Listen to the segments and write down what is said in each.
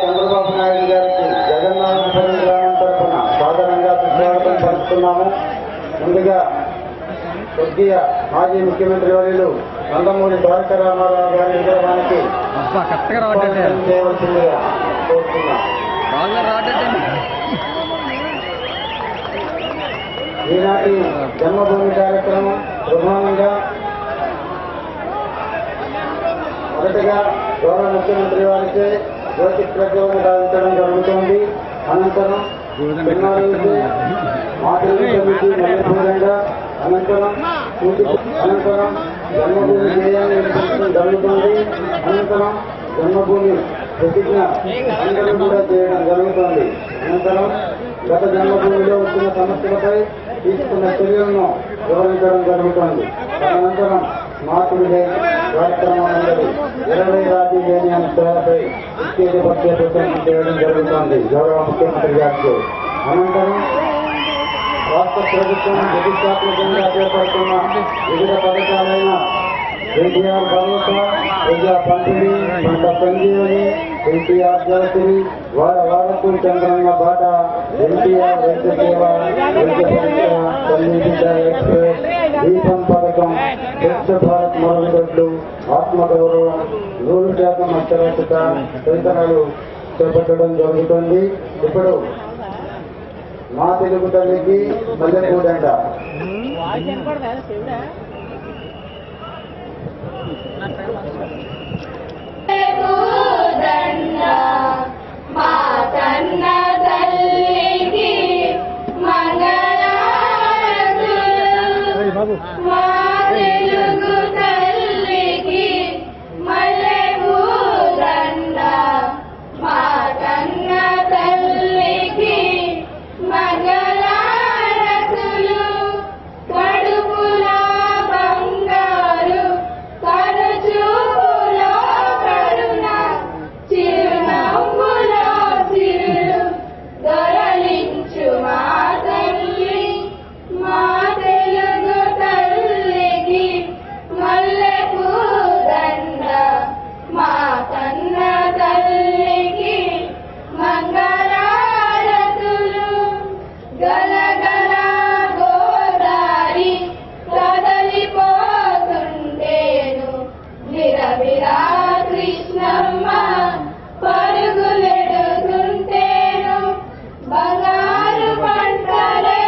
చంద్రబాబు నాయుడు గారికి జగన్నాథపురం గ్రామం తరఫున సాధారణంగా స్వాగతం పలుకుతున్నాము. ముందుగా స్వర్గీయ మాజీ ముఖ్యమంత్రి వర్యులు నందమూరి తారక రామారావు గారి విగ్రహానికి చేయవలసిందిగా కోరుతున్నాం. ఈనాటి జన్మభూమి కార్యక్రమం ప్రధానంగా మొదటగా గౌరవ ముఖ్యమంత్రి వారిచే జ్యోతి ప్రజ్వలన గావించడం జరుగుతుంది. అనంతరం మల్లెపూలంగా అనంతరం జన్మభూమి చేయాలని నిర్వహించడం జరుగుతుంది. అనంతరం జన్మభూమి ప్రతిజ్ఞ అందరూ కూడా చేయడం జరుగుతుంది. అనంతరం గత జన్మభూమిలో వచ్చిన సమస్యలపై తీసుకున్న చర్యలను వివరించడం జరుగుతుంది. తదనంతరం మార్పులు కార్యక్రమాలందరూ 20 రాజీ లేని అంశాలపై ఇచ్చేది వచ్చే ప్రసంగం చేయడం జరుగుతుంది గౌరవ ముఖ్యమంత్రి గారికి. అనంతరం రాష్ట్ర ప్రభుత్వం ప్రతిష్టాత్మకంగా చేపడుతున్న వివిధ పథకాలైన ఎన్టీఆర్ భరోసా, ప్రజా పంపిణీ, పంట సంజీవని, ఎన్టీఆర్ జ్యోతి, వారకు చంద్రన్న బాట, ఎన్టీఆర్ వైద్య సేవ, వైద్య పరీక్ష, తల్లి బిడ్డ ఎక్స్ప్రెస్, దీపం పథకం, స్వచ్ఛ భారత్ మరుగుదొడ్లు, ఆత్మగౌరవం, 100% అక్షరాస్యత తదితరాలు చేపట్టడం జరుగుతుంది. ఇప్పుడు మా తెలుగు తల్లికి మల్లెపూడంట. మా కన్న తల్లికి మంగళారతులు, మా తెలుగు తల్లికి మల్లెపూదండ. మా కన్న తల్లికి మంగళారతులు, కడుపులో బంగారు, కనుచూపులో కరుణ, చిరునవ్వులో చిరులు దొరలించు మా తల్లి. మా తెలుగు తల్లికి మల్లెపూదండ. మా కన్న తల్లికి మంగళారతులు. గలగల గోదారి కదలిపోతుంటేను, విరవిరా కృష్ణమ్మ పరుగులెడుతుంటేను, బంగారు పంటలే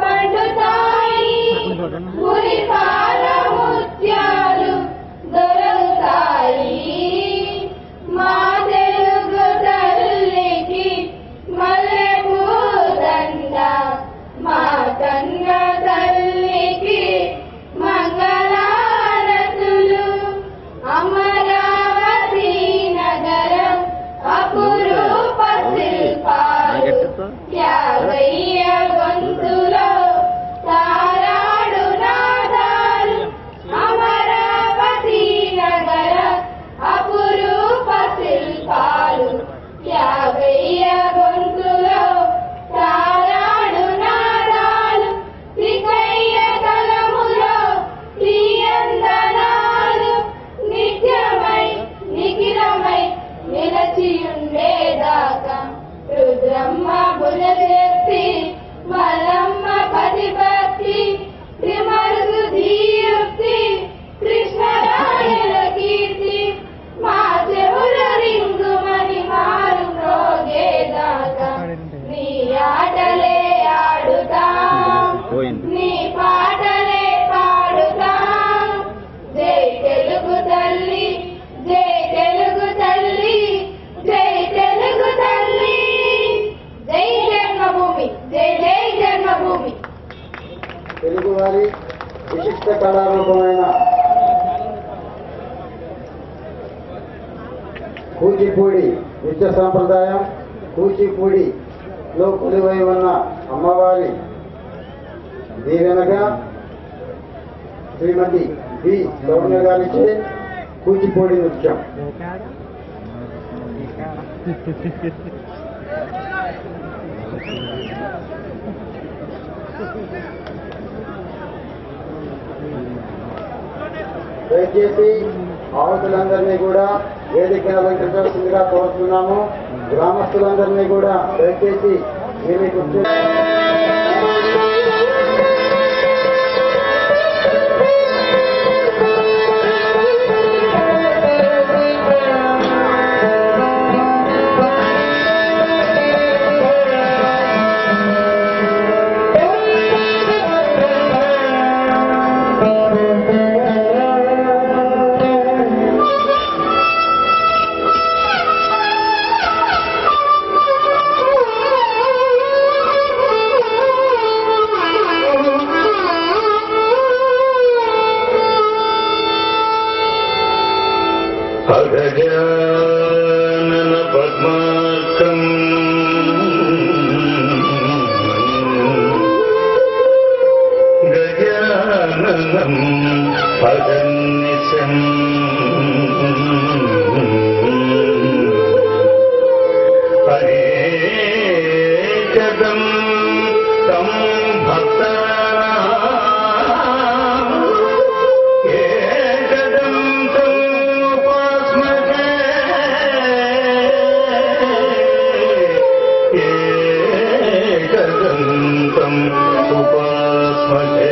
పండుతాయి, మురిపాల ముత్యాలు దొరుకుతాయి. మా తెలుగు తల్లికి మల్లెపూదండ. మా కన్న తల్లికి మంగళారతులు. అమరావతి నగరం అపురూప శిల్పాలు, యాగయ్య గొంతులో తారాడు నాదాలు. అమరావతి నగరం అపురూప శిల్పాలు, యాగయ్య గొంతులో తారాడు నాదాలు. శ్రీకయ్య కలములో ప్రియందనాలు, నిత్యమై నిఖిలమై నిలచియుండేదాకా రుద్రమ్మ భుజశక్తి, మల్లమ్మ పతిభక్తి, త్రిమరుగు ధీయుక్తి, కృష్ణరాయల కీర్తి. మా చెవుల రింగుమని మారు మ్రోగేదాకా నీ ఆటలే ఆడుతాం, నీ పాటలే పాడుతాం. జై తెలుగు తల్లి, జై తెలుగు తల్లి, జై తెలుగు తల్లి. జై జన్మభూమి, జై జై జన్మభూమి. తెలుగువారి విశిష్ట కళారూపమైన కూచిపూడి నృత్య సాంప్రదాయం, కూచిపూడిలో కొలువై ఉన్న అమ్మవారి దీవెనగా శ్రీమతి బి సౌమ్య గారిచే కూచిపూడి నృత్యం. దయచేసి ఆహుతులందరినీ కూడా వేదిక అలంకరించాల్సిందిగా కోరుతున్నాము. గ్రామస్తులందరినీ కూడా దయచేసి మీ కూర్చొని గజానన పద్మార్కం గజాననం అగనిశం అనేకదం తం భక్తానాం ఏకదం తం ఉపాస్మహే ఏకదం తం ఉపాస్మహే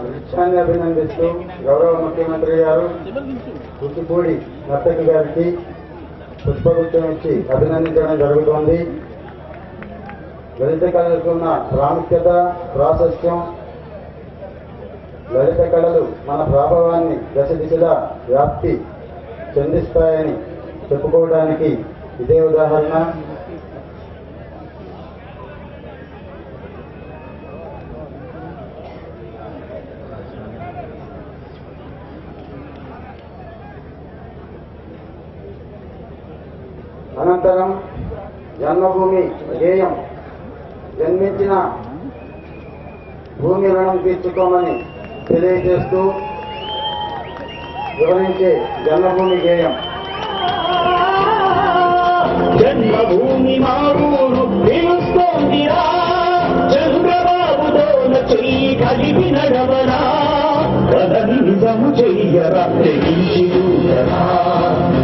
విషయాన్ని అభినందిస్తూ గౌరవ ముఖ్యమంత్రి గారు కూచిపూడి నర్తకి గారికి పుష్పగుచ్చం ఇచ్చి అభినందించడం జరుగుతోంది. లలిత కళలకున్న ప్రాముఖ్యత, ప్రాశస్త్యం, లలిత కళలు మన ప్రభావాన్ని దశ దిశలా వ్యాప్తి చెందిస్తాయని చెప్పుకోవడానికి ఇదే ఉదాహరణ. అనంతరం జన్మభూమి గేయం, జన్మించిన భూమి రుణం తీర్చుకోమని తెలియజేస్తూ వివరించే జన్మభూమి గేయం. జన్మభూమి మా ఊరు పిలుస్తోందిరా, చంద్రబాబుతోన చెయ్యి కలిపి నడవరా, కదలిదము చెయ్యరా, తెగించి దూరరా,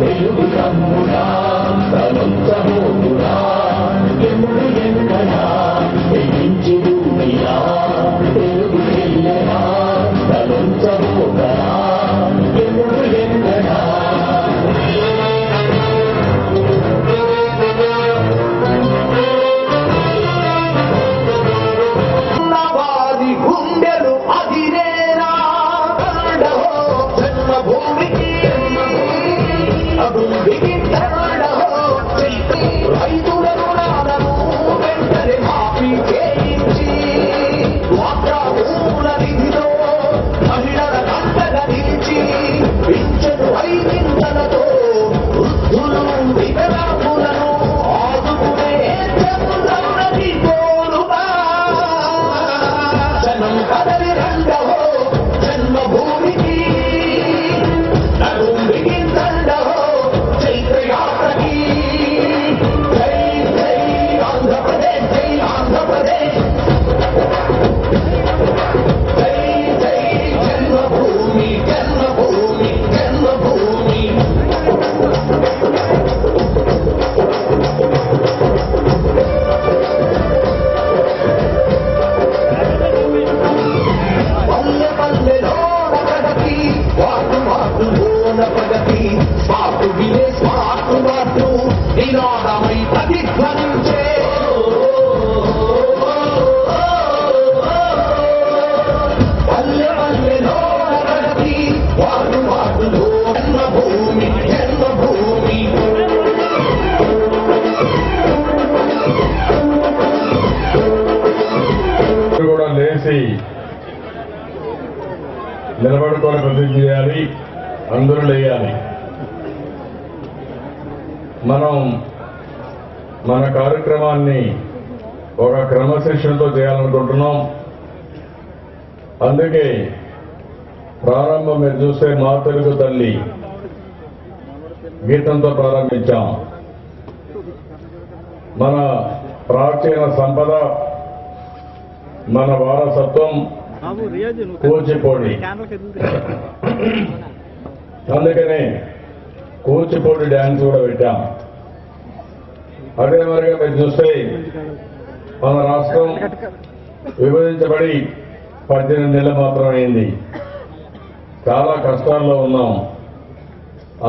తెలుగు తమ్ముడా తలొచ్చబోతురా, ఎముడు ఎక్కడా తెగించి దూరిరా, తెలుగు చెయ్యరా తలొచ్చబోతరా, ఎముడు ఎక్కడా. అనాథులు వికలాంగులను ఆదుకునే జన్మకి తోడుగా జనం కదలి రండహో జన్మభూమికి నడుం బిగించండహో చైత్రయాత్రకి జై జై ఆంధ్రప్రదేశ్ జై ఆంధ్రప్రదేశ్ జై జై జన్మభూమి జన్మభూమి జన్మభూమి పల్లె పల్లెలోన ప్రగతి వాటు వాటులోన ప్రగతి స్మార్ట్ విలేజ్ స్మార్ట్ వాటు నినాదమై ప్రతిధ్వనించే పల్లె పల్లెలోన ప్రగతి వాటు వాటులో జన్మభూమి జన్మభూమి కూడా లేచి నిలబడుకొని ప్రతిజ్ఞ చేయాలి. అందరూ లేయాలి. మనం మన కార్యక్రమాన్ని ఒక క్రమశిక్షణతో చేయాలనుకుంటున్నాం. అందుకే ప్రారంభం మీరు చూస్తే మా తెలుగు తల్లి గీతంతో ప్రారంభించాం. మన ప్రాచీన సంపద, మన వారసత్వం కూచిపూడి. అందుకనే కూచిపూడి డ్యాన్స్ కూడా పెట్టాం. అదే మరిగా మీరు చూస్తే మన రాష్ట్రం విభజించబడి 18 నెలలు మాత్రమైంది. చాలా కష్టాల్లో ఉన్నాం.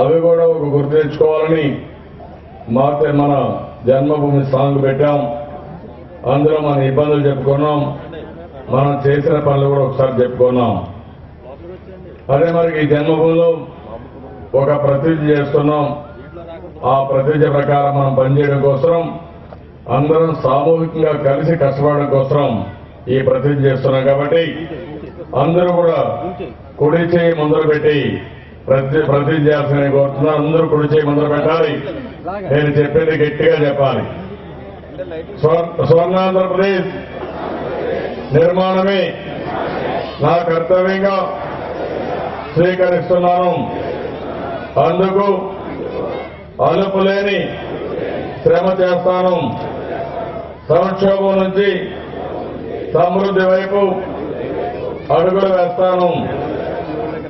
అవి కూడా ఒక గుర్తు తెచ్చుకోవాలని మన జన్మభూమి సాంగ్ పెట్టాం. అందులో మన ఇబ్బందులు చెప్పుకున్నాం. మనం చేసిన పనులు కూడా ఒకసారి చెప్పుకున్నాం. అదే మరి ఈ జన్మభూమిలో ఒక ప్రతిజ్ఞ చేస్తున్నాం. ఆ ప్రతిజ్ఞ ప్రకారం మనం పనిచేయడం కోసం, అందరం సామూహికంగా కలిసి కష్టపడడం కోసం ఈ ప్రతిజ్ఞ చేస్తున్నాం. కాబట్టి అందరూ కూడా కుడి చేయి ముందర పెట్టి ప్రతిజ్ఞ చేయాల్సిన కోరుతున్నారు. అందరూ కుడి చేయి ముందర పెట్టాలి. నేను చెప్పేది గట్టిగా చెప్పాలి. స్వర్ణాంధ్రప్రదేశ్ నిర్మాణమే నా కర్తవ్యంగా స్వీకరిస్తున్నాను. అందుకు అలుపులేని శ్రమ చేస్తాను. సంక్షోభం నుంచి సమృద్ధి వైపు అడుగులు వేస్తాను.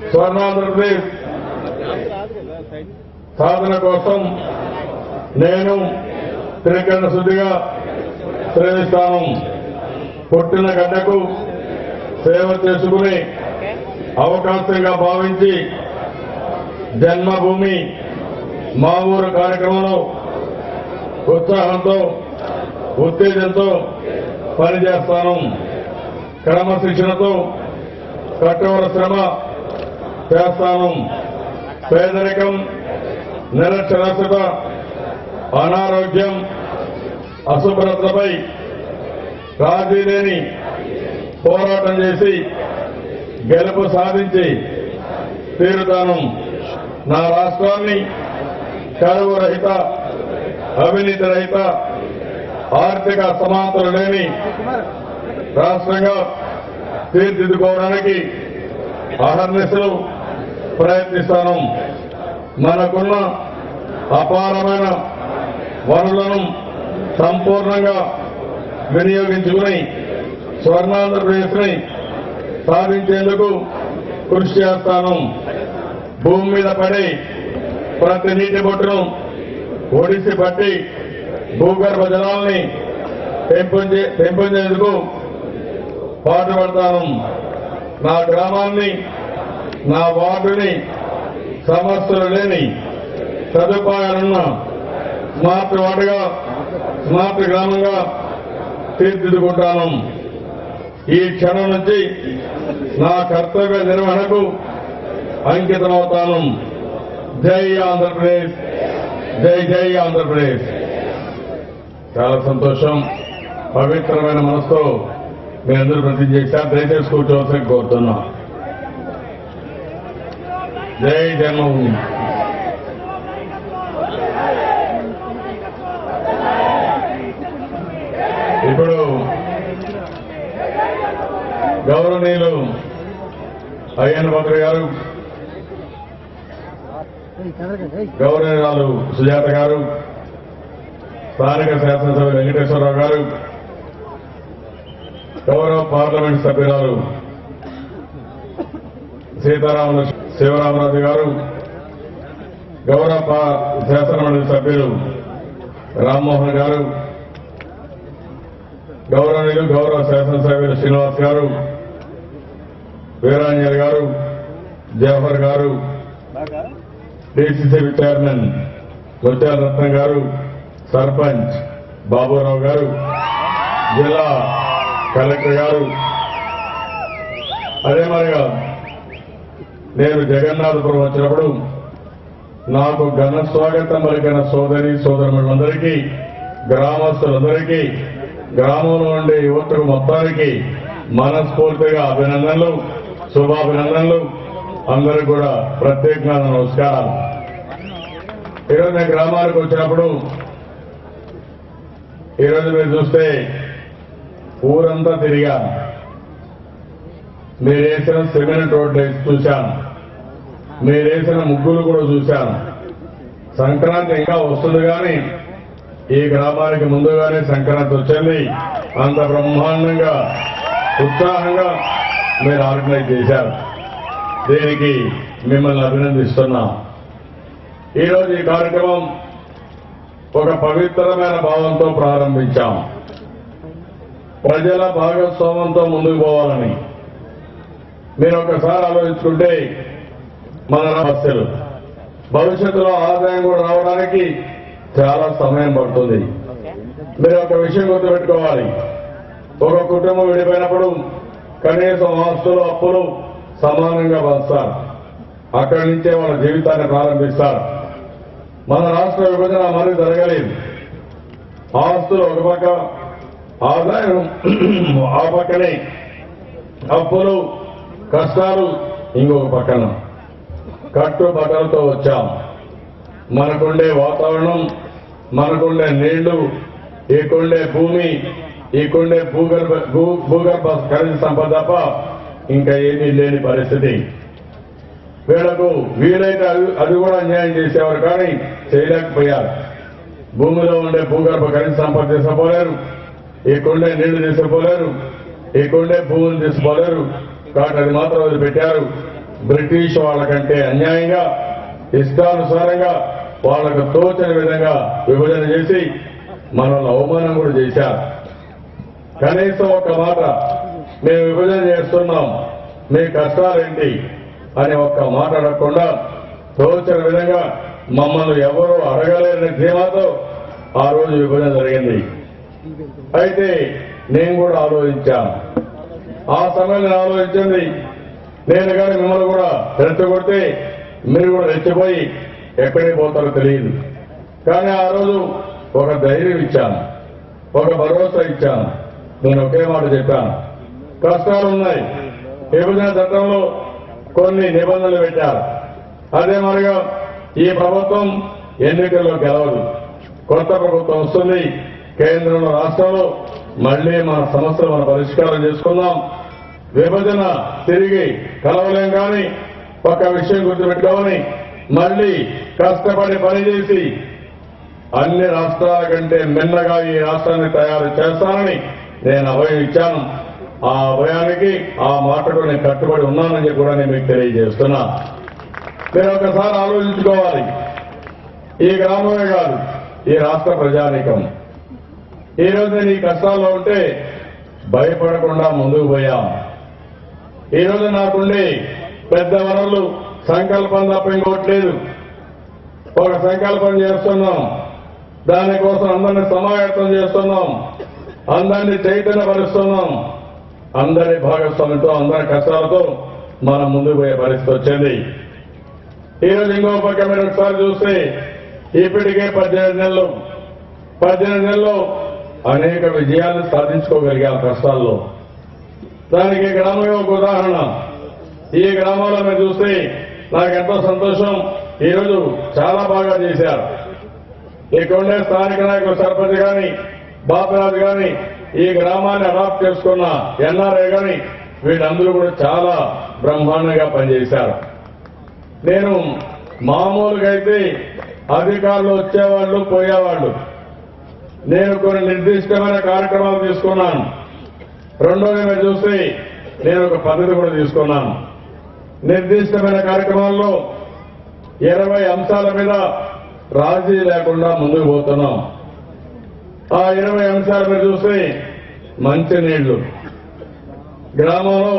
స్వర్ణాంధ్రప్రదేశ్ సాధన కోసం నేను త్రికరణ శుద్ధిగా శ్రమిస్తాను. పుట్టిన గడ్డకు సేవ చేసుకునే అవకాశంగా భావించి జన్మభూమి మా ఊరు కార్యక్రమంలో ఉత్సాహంతో ఉత్తేజంతో పనిచేస్తాను. క్రమశిక్షణతో కఠోర శ్రమ చేస్తాను. పేదరికం, నిరక్షరాస్యత, అనారోగ్యం, అశుభ్రతపై రాజీ లేని పోరాటం చేసి గెలుపు సాధించి తీరుతాను. నా రాష్ట్రాన్ని కరువు రహిత, అవినీతి రహిత, ఆర్థిక అసమానతలు లేని రాష్ట్రంగా తీర్చిదిద్దుకోవడానికి అహర్నిశలు ప్రయత్నిస్తాను. మనకున్న అపారమైన వనరులను సంపూర్ణంగా వినియోగించుకుని స్వర్ణాంధ్రప్రదేశ్ ని సాధించేందుకు కృషి చేస్తాను. భూమి మీద పడి ప్రతి నీటి బొట్టును ఒడిసి పట్టి భూగర్భ జలాల్ని పెంపొందేందుకు పాటుపడతాను. నా గ్రామాన్ని, నా వార్డుని సమస్యలు లేని, సదుపాయాలున్న స్మార్ట్ వార్డుగా, స్మార్ట్ గ్రామంగా తీర్చిదిద్దుకుంటాను. ఈ క్షణం నుంచి నా కర్తవ్య నిర్వహణకు అంకితమవుతాను. జై ఆంధ్రప్రదేశ్, జై జై ఆంధ్రప్రదేశ్. చాలా సంతోషం. పవిత్రమైన మనసుతో మీ అందరూ ప్రతిజ్ఞ చేశారు. దయచేసి కూర్చోవలసి కోరుతున్నా. జై జన్మభూమి. గౌరవనీయులు అయ్యన్న భద్ర గారు, గౌరవనీయురాలు సుజాత గారు, స్థానిక శాసనసభ్యులు వెంకటేశ్వరరావు గారు, గౌరవ పార్లమెంట్ సభ్యురాలు సీతారాములు శివరామరాజు గారు, గౌరవ శాసనమండలి సభ్యులు రామ్మోహన్ గారు, గౌరవనీయులు గౌరవ శాసనసభ్యులు శ్రీనివాస్ గారు, వీరాంజలి గారు, జవహర్ గారు, డిసిసి చైర్మన్ ముత్యాల రత్నం గారు, సర్పంచ్ బాబురావు గారు, జిల్లా కలెక్టర్ గారు, అదే మరిగా నేను జగన్నాథపురం వచ్చినప్పుడు నాకు ఘన స్వాగతం పలికిన సోదరి సోదరులందరికీ, గ్రామస్తులందరికీ, గ్రామంలో ఉండే యువతకు మొత్తానికి మనస్ఫూర్తిగా అభినందనలు, శుభాభినందనలు. అందరికీ కూడా ప్రత్యేకంగా నమస్కారాలు. ఈరోజు నేను గ్రామానికి వచ్చినప్పుడు ఈరోజు మీరు చూస్తే ఊరంతా తిరిగాను. మీరేసిన సిమెంట్ రోడ్లు చూశాను, మీరేసిన ముగ్గులు కూడా చూశాను. సంక్రాంతి ఇంకా వస్తుంది కానీ ఈ గ్రామానికి ముందుగానే సంక్రాంతి వచ్చింది. అంత బ్రహ్మాండంగా ఉత్సాహంగా మీరు ఆర్గనైజ్ చేశారు. దీనికి మిమ్మల్ని అభినందిస్తున్నాం. ఈరోజు ఈ కార్యక్రమం ఒక పవిత్రమైన భావంతో ప్రారంభించాం. ప్రజల భాగస్వామ్యంతో ముందుకు పోవాలని. మీరు ఒకసారి ఆలోచించుకుంటే మన సమస్యలు భవిష్యత్తులో ఆదాయం కూడా రావడానికి చాలా సమయం పడుతుంది. మీరు ఒక విషయం గుర్తుపెట్టుకోవాలి. ఒక కుటుంబం విడిపోయినప్పుడు కనీసం ఆస్తులు అప్పులు సమానంగా పంచుతారు. అక్కడి నుంచే వాళ్ళ జీవితాన్ని ప్రారంభిస్తారు. మన రాష్ట్ర విభజన మరి జరగలేదు. ఆస్తులు ఒక పక్క, ఆదాయం ఆ పక్కనే, అప్పులు కష్టాలు ఇంకొక పక్కన. కట్టుబట్టలతో వచ్చాం. మనకుండే వాతావరణం, మనకుండే నీళ్లు, ఈకుండే భూమి, ఈకుండే భూగర్భ ఖనిజ సంపద తప్ప ఇంకా ఏమీ లేని పరిస్థితి. వీళ్లకు వీలైతే అది కూడా అన్యాయం చేసేవారు కానీ చేయలేకపోయారు. భూమిలో ఉండే భూగర్భ ఖనిజ సంపద తీసుకుపోలేరు, ఈకుండే నీళ్లు తీసుకుపోలేరు, ఈకుండే భూములు తీసుకోలేరు. కాబట్టి అది మాత్రం వదిలిపెట్టారు. బ్రిటిష్ వాళ్ళకంటే అన్యాయంగా ఇష్టానుసారంగా వాళ్లకు తోచని విధంగా విభజన చేసి మనల్ని అవమానం కూడా చేశారు. కనీసం ఒక్క మాట మేము విభజన చేస్తున్నాం, మీ కష్టాలేంటి అని ఒక్క మాట అడగకుండా తోచని విధంగా మమ్మల్ని ఎవరూ అడగలేని ధీమాతో ఆ రోజు విభజన జరిగింది. అయితే నేను కూడా ఆలోచించాను. ఆ సమయంలో ఆలోచించింది నేను కానీ మిమ్మల్ని కూడా రెచ్చగొడితే మీరు కూడా రెచ్చిపోయి ఎక్కడికి పోతారో తెలియదు. కానీ ఆ రోజు ఒక ధైర్యం ఇచ్చాను, ఒక భరోసా ఇచ్చాను. నేను ఒకే మాట చెప్పాను, కష్టాలు ఉన్నాయి. విభజన చట్టంలో కొన్ని నిబంధనలు పెట్టారు. అదే మరిగా ఈ ప్రభుత్వం ఎన్నికల్లో గెలవదు. కొత్త ప్రభుత్వం వస్తుంది కేంద్రంలో, రాష్ట్రంలో. మళ్లీ మన సమస్యలు మనం పరిష్కారం చేసుకుందాం. విభజన తిరిగి కలవలేం కానీ ఒక విషయం గుర్తుపెట్టుకోమని మళ్లీ కష్టపడి పనిచేసి అన్ని రాష్ట్రాల కంటే మిన్నగా ఈ రాష్ట్రాన్ని తయారు చేస్తానని నేను అభయం ఇచ్చాను. ఆ అభయానికి, ఆ మాటకు నేను కట్టుబడి ఉన్నానని కూడా నేను మీకు తెలియజేస్తున్నా. మీరు ఒకసారి ఆలోచించుకోవాలి. ఈ గ్రామమే కాదు, ఈ రాష్ట్ర ప్రజానీకం ఈ రోజు నేను ఈ కష్టాల్లో ఉంటే భయపడకుండా ముందుకు పోయాం. ఈ రోజు నాకుండే పెద్ద వనరులు సంకల్పం తప్ప ఇంకోట్లేదు. ఒక సంకల్పం చేస్తున్నాం, దానికోసం అందరినీ సమాయత్తం చేస్తున్నాం, అందరినీ చైతన్యపరుస్తున్నాం. అందరి భాగస్వామ్యంతో, అందరి కష్టాలతో మనం ముందుకు పోయే పరిస్థితి వచ్చింది. ఈరోజు ఇంకో పక్క మీరు ఒకసారి చూస్తే ఇప్పటికే 18 నెలల్లో అనేక విజయాలు సాధించుకోగలిగాం కష్టాల్లో. దానికి గ్రామమే ఒక ఉదాహరణ. ఈ గ్రామాల్లో మీరు చూస్తే నాకు ఎంతో సంతోషం. ఈరోజు చాలా బాగా చేశారు. ఇక్కడ ఉండే స్థానిక నాయకులు, సర్పంచ్ కానీ, బాపరాజు కానీ, ఈ గ్రామాన్ని అడాప్ట్ చేసుకున్న ఎన్ఆర్ఐ కానీ వీళ్ళందరూ కూడా చాలా బ్రహ్మాండంగా పనిచేశారు. నేను మామూలుగా అయితే అధికారులు వచ్చేవాళ్ళు పోయేవాళ్ళు, నేను కొన్ని నిర్దిష్టమైన కార్యక్రమాలు తీసుకున్నాను. రెండోది మీరు చూస్తే నేను ఒక పద్ధతి కూడా తీసుకున్నాను. నిర్దిష్టమైన కార్యక్రమాల్లో 20 అంశాల మీద రాజీ లేకుండా ముందుకు పోతున్నాం. ఆ 20 అంశాల మీద చూస్తే మంచినీళ్లు, గ్రామంలో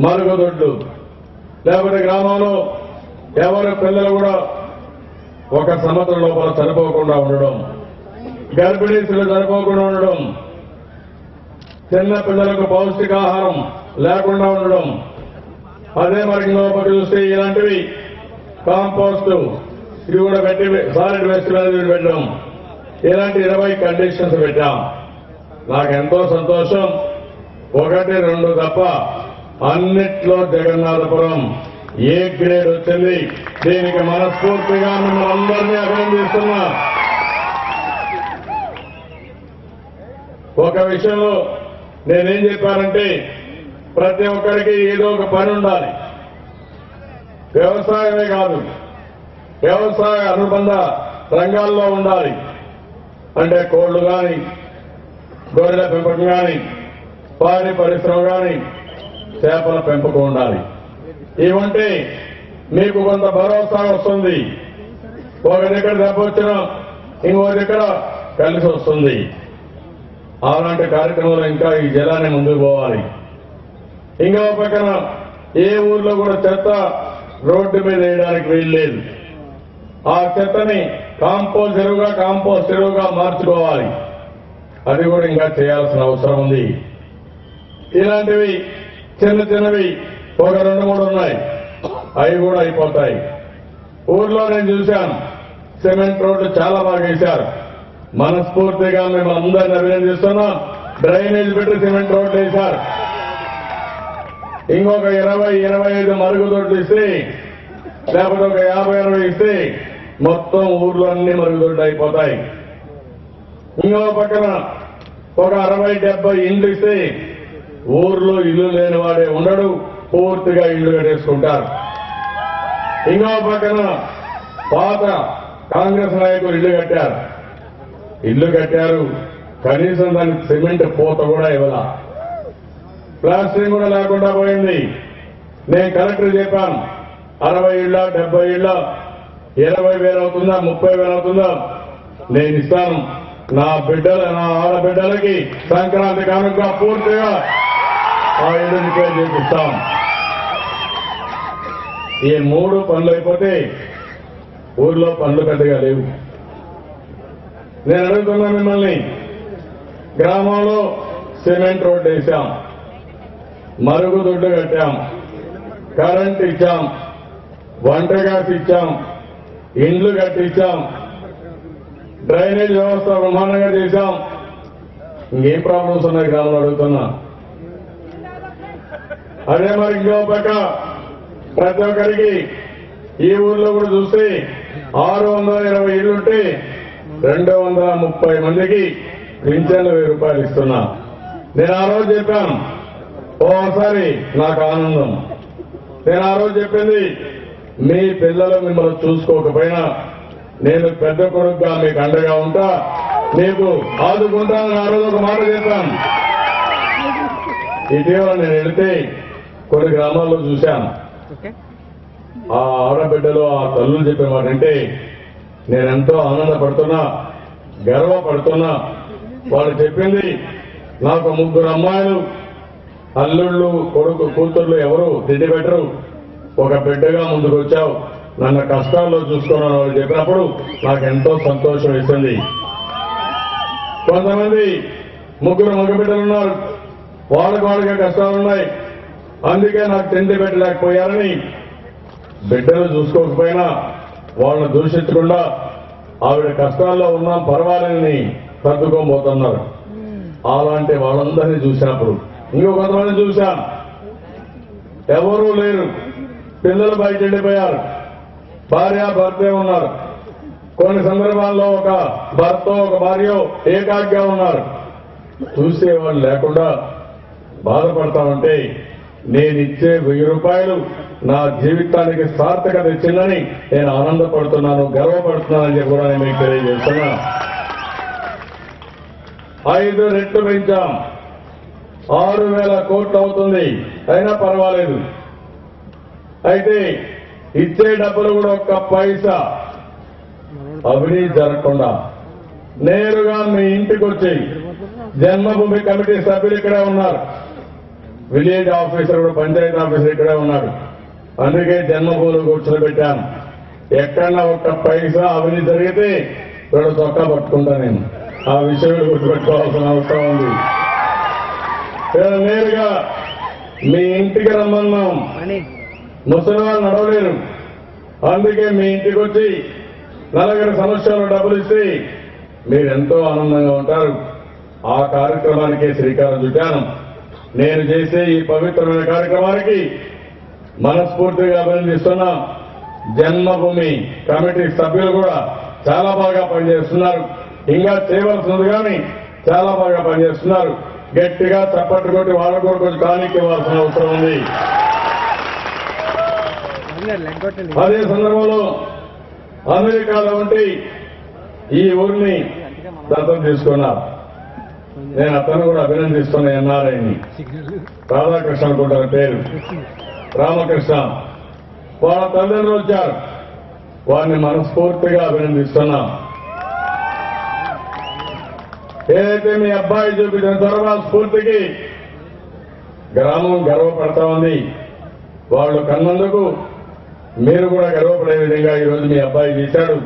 మరుగుదొడ్లు, లేకపోతే గ్రామంలో ఎవరి పిల్లలు కూడా 1 సంవత్సరం లోపల చనిపోకుండా ఉండడం, గర్భిణీలు చనిపోకుండా ఉండడం, చిన్న పిల్లలకు పౌష్టికాహారం లేకుండా ఉండడం, అదే మరి ఇంకొక చూస్తే ఇలాంటివి కాంపోస్ట్ ఇవి కూడా పెట్టి సాలిడ్ వేస్ట్ మేనేజ్మెంట్ పెట్టడం, ఇలాంటి 20 కండిషన్స్ పెట్టాం. నాకెంతో సంతోషం. 1, 2 తప్ప అన్నిట్లో జగన్నాథపురం ఏ గ్రేడ్ వచ్చింది. దీనికి మనస్ఫూర్తిగా మిమ్మల్ని అందరినీ అభినందిస్తున్నా. ఒక విషయంలో నేనేం చెప్పానంటే ప్రతి ఒక్కరికి ఏదో ఒక పని ఉండాలి. వ్యవసాయమే కాదు, వ్యవసాయ అనుబంధ రంగాల్లో ఉండాలి. అంటే కోళ్లు కానీ, గొర్రెల పెంపకం కానీ, పాడి పరిశ్రమ కానీ, చేపల పెంపకం ఉండాలి. ఇవంటే మీకు కొంత భరోసా వస్తుంది. ఒక దగ్గర దెబ్బ వచ్చినా ఇంకో దగ్గర కలిసి వస్తుంది. అలాంటి కార్యక్రమాలు ఇంకా ఈ జిల్లాని ముందుకు పోవాలి. ఇంకో పక్కన ఏ ఊర్లో కూడా చెత్త రోడ్డు మీద వేయడానికి వీల్లేదు. ఆ చెత్తని కాంపోస్ట్ ఎరువుగా మార్చుకోవాలి. అది కూడా ఇంకా చేయాల్సిన అవసరం ఉంది. ఇలాంటివి చిన్నవి ఒక 2, 3 ఉన్నాయి. అవి కూడా అయిపోతాయి. ఊర్లో నేను చూశాను సిమెంట్ రోడ్లు చాలా బాగా వేశారు. మనస్ఫూర్తిగా మేము అందరిని అభినందిస్తున్నాం. డ్రైనేజ్ పెట్టి సిమెంట్ రోడ్లు వేశారు. ఇంకొక 20-25 మరుగుదొడ్లు ఇస్తే, లేకపోతే ఒక 50-60 ఇస్తే మొత్తం ఊర్లో అన్ని మరుగుదొడ్లు అయిపోతాయి. ఇంకో పక్కన ఒక 60-70 ఇండ్లు ఇస్తే ఊర్లో ఇల్లు లేని వాడే ఉండడు, పూర్తిగా ఇల్లు కట్టేసుకుంటారు. ఇంకో పక్కన పాత కాంగ్రెస్ నాయకులు ఇల్లు కట్టారు, కనీసం దానికి సిమెంట్ పూత కూడా ఇవ్వాల, ప్లాస్టింగ్ కూడా లేకుండా పోయింది. నేను కలెక్టర్ చెప్పాను, 60 ఇళ్ళ 70 ఇళ్ళ 20,000 అవుతుందా 30,000 అవుతుందా నేను ఇస్తాను. నా ఆడబిడ్డలకి సంక్రాంతి కానుక పూర్తిగా ఆ ఇల్లుని పే చేపిస్తాం. ఈ 3 పనులు అయిపోతే ఊర్లో పనులు పెద్దగా లేవు. నేను అడుగుతున్నా మిమ్మల్ని, గ్రామంలో సిమెంట్ రోడ్డు వేశాం, మరుగుదొడ్లు కట్టాం, కరెంట్ ఇచ్చాం, వంట గ్యాస్ ఇచ్చాం, ఇండ్లు కట్టించాం, డ్రైనేజ్ వ్యవస్థ బ్రహ్మాండంగా చేశాం. ఇంకేం ప్రాబ్లమ్స్ ఉన్నాయి గ్రామంలో అడుగుతున్నా. అదే మరి ఇంకో పక్క ప్రతి ఒక్కరికి ఈ ఊర్లో కూడా చూస్తే 620 ఇళ్లుంటే 230 మందికి పింఛన్లు 1000 రూపాయలు ఇస్తున్నా. నేను ఆ రోజు చెప్పాను, ఓసారి నాకు ఆనందం. నేను ఆ రోజు చెప్పింది, మీ పిల్లలు మిమ్మల్ని చూసుకోకపోయినా నేను పెద్ద కొడుకుగా మీకు అండగా ఉంటా, మీకు ఆదుకుంటానని ఆ రోజు ఒక మాట చెప్పాను. ఇటీవల నేను వెళితే కొన్ని గ్రామాల్లో చూశాను. ఆ ఆడబిడ్డలు ఆ తల్లులు చెప్పే మాట అంటే నేనెంతో ఆనందపడుతున్నా, గర్వపడుతున్నా. వాళ్ళు చెప్పింది, నాకు 3 అమ్మాయిలు, అల్లుళ్ళు, కొడుకు, కూతుర్లు ఎవరు తిండి పెట్టరు, ఒక బిడ్డగా ముందుకు వచ్చావు, నన్ను కష్టాల్లో చూసుకున్నాను వాళ్ళు చెప్పినప్పుడు నాకెంతో సంతోషం వేసింది. కొంతమంది 3 మగబిడ్డలు ఉన్నారు, వాళ్ళకి కష్టాలున్నాయి, అందుకే నాకు తిండి పెట్టలేకపోయారని బిడ్డలు చూసుకోకపోయినా వాళ్ళని దూషించకుండా ఆవిడ కష్టాల్లో ఉన్నాం పర్వాలేని సర్దుకోబోతున్నారు. అలాంటి వాళ్ళందరినీ చూసినప్పుడు ఇంకో కొంతమంది చూశాను, ఎవరూ లేరు, పిల్లలు బయట వెళ్ళిపోయారు, భార్య ఉన్నారు, కొన్ని సందర్భాల్లో ఒక భర్త ఒక భార్య ఏకాగ్గా ఉన్నారు. చూసేవాళ్ళు లేకుండా బాధపడతా ఉంటే నేను ఇచ్చే 1000 రూపాయలు నా జీవితానికి సార్థకత ఇచ్చిందని నేను ఆనందపడుతున్నాను, గర్వపడుతున్నానని చెప్పి కూడా నేను మీకు తెలియజేస్తున్నా. 5 రెట్లు పెంచాం, 6,000 కోట్లు అవుతుంది, అయినా పర్వాలేదు. అయితే ఇచ్చే డబ్బులు కూడా ఒక్క పైసా అవినీతి జరగకుండా నేరుగా మీ ఇంటికి వచ్చి, జన్మభూమి కమిటీ సభ్యులు ఇక్కడే ఉన్నారు, విలేజ్ ఆఫీసర్ కూడా, పంచాయతీ ఆఫీసర్ ఇక్కడే ఉన్నాడు. అందుకే జన్మభూమిలో కూర్చొని పెట్టాను. ఎక్కడన్నా ఒక్క పైసా అవినీతి జరిగితే ఇప్పుడు చొక్కా పట్టుకుంటా నేను. ఆ విషయం గుర్తుపెట్టుకోవాల్సిన అవసరం ఉంది. నేరుగా మీ ఇంటికి రమ్మన్నాం. ముసలి వాళ్ళు నడవలేరు, అందుకే మీ ఇంటికి వచ్చి నలుగురి సమస్యలు డబ్బులు ఇస్తే మీరెంతో ఆనందంగా ఉంటారు. ఆ కార్యక్రమానికి శ్రీకారం చుట్టాను. నేను చేసే ఈ పవిత్రమైన కార్యక్రమానికి మనస్ఫూర్తిగా అభినందిస్తున్నా. జన్మభూమి కమిటీ సభ్యులు కూడా చాలా బాగా పనిచేస్తున్నారు. ఇంకా చేయవలసింది కానీ చాలా బాగా పనిచేస్తున్నారు. గట్టిగా చప్పట్లు కొట్టి వాళ్ళకు కూడా కొంచెం కానిక ఇవ్వాల్సిన అవసరం ఉంది. అదే సందర్భంలో అమెరికాలో ఉండి ఈ ఊరిని దత్తత తీసుకున్నారు. నేను అతను కూడా అభినందిస్తున్నా. ఎన్ఆర్ఐని రాధాకృష్ణ అనుకుంటారు పేరు, రామకృష్ణ. వాళ్ళ తల్లిదండ్రులు వచ్చారు, వారిని మనస్ఫూర్తిగా అభినందిస్తున్నా. ఏదైతే మీ అబ్బాయి చూపించిన చొరవ స్ఫూర్తికి గ్రామం గర్వపడతా ఉంది. వాళ్ళు కన్నందుకు మీరు కూడా గర్వపడే విధంగా ఈరోజు మీ అబ్బాయి చేశాడు.